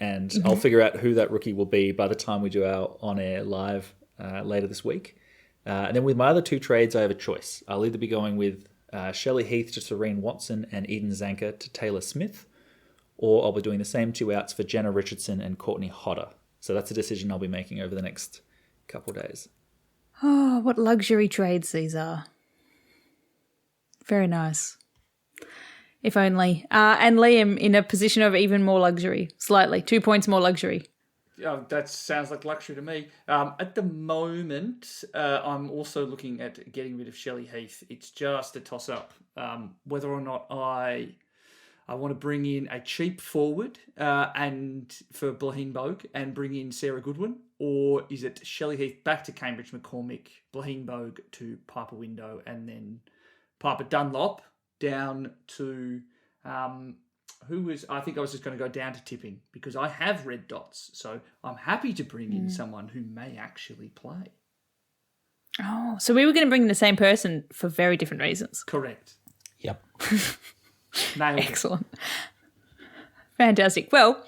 And I'll figure out who that rookie will be by the time we do our on-air live later this week. And then with my other two trades, I have a choice. I'll either be going with Shelley Heath to Serene Watson and Eden Zanker to Taylor Smith, or I'll be doing the same two outs for Jenna Richardson and Courtney Hodder. So that's a decision I'll be making over the next couple days. Oh, what luxury trades these are. Very nice. If only. And Liam in a position of even more luxury. Slightly. 2 points more luxury. That sounds like luxury to me. At the moment, I'm also looking at getting rid of Shelley Heath. It's just a toss-up whether or not I want to bring in a cheap forward and for Blaheen Bogue and bring in Sarah Goodwin, or is it Shelley Heath back to Cambridge McCormick, Blaheen Bogue to Piper Window, and then Piper Dunlop down to I think I was just going to go down to tipping because I have red dots, so I'm happy to bring in someone who may actually play. Oh, so we were going to bring in the same person for very different reasons. Correct. Yep. Nailed it. Excellent. Fantastic. Well,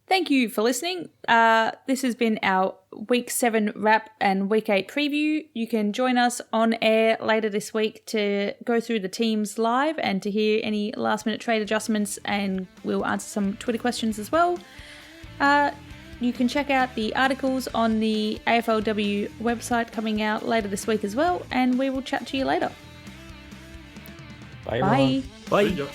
thank you for listening. This has been our Week 7 wrap and Week 8 preview. You can join us on air later this week to go through the teams live and to hear any last-minute trade adjustments, and we'll answer some Twitter questions as well. You can check out the articles on the AFLW website coming out later this week as well, and we will chat to you later. Bye, everyone. Bye. Bye. See ya.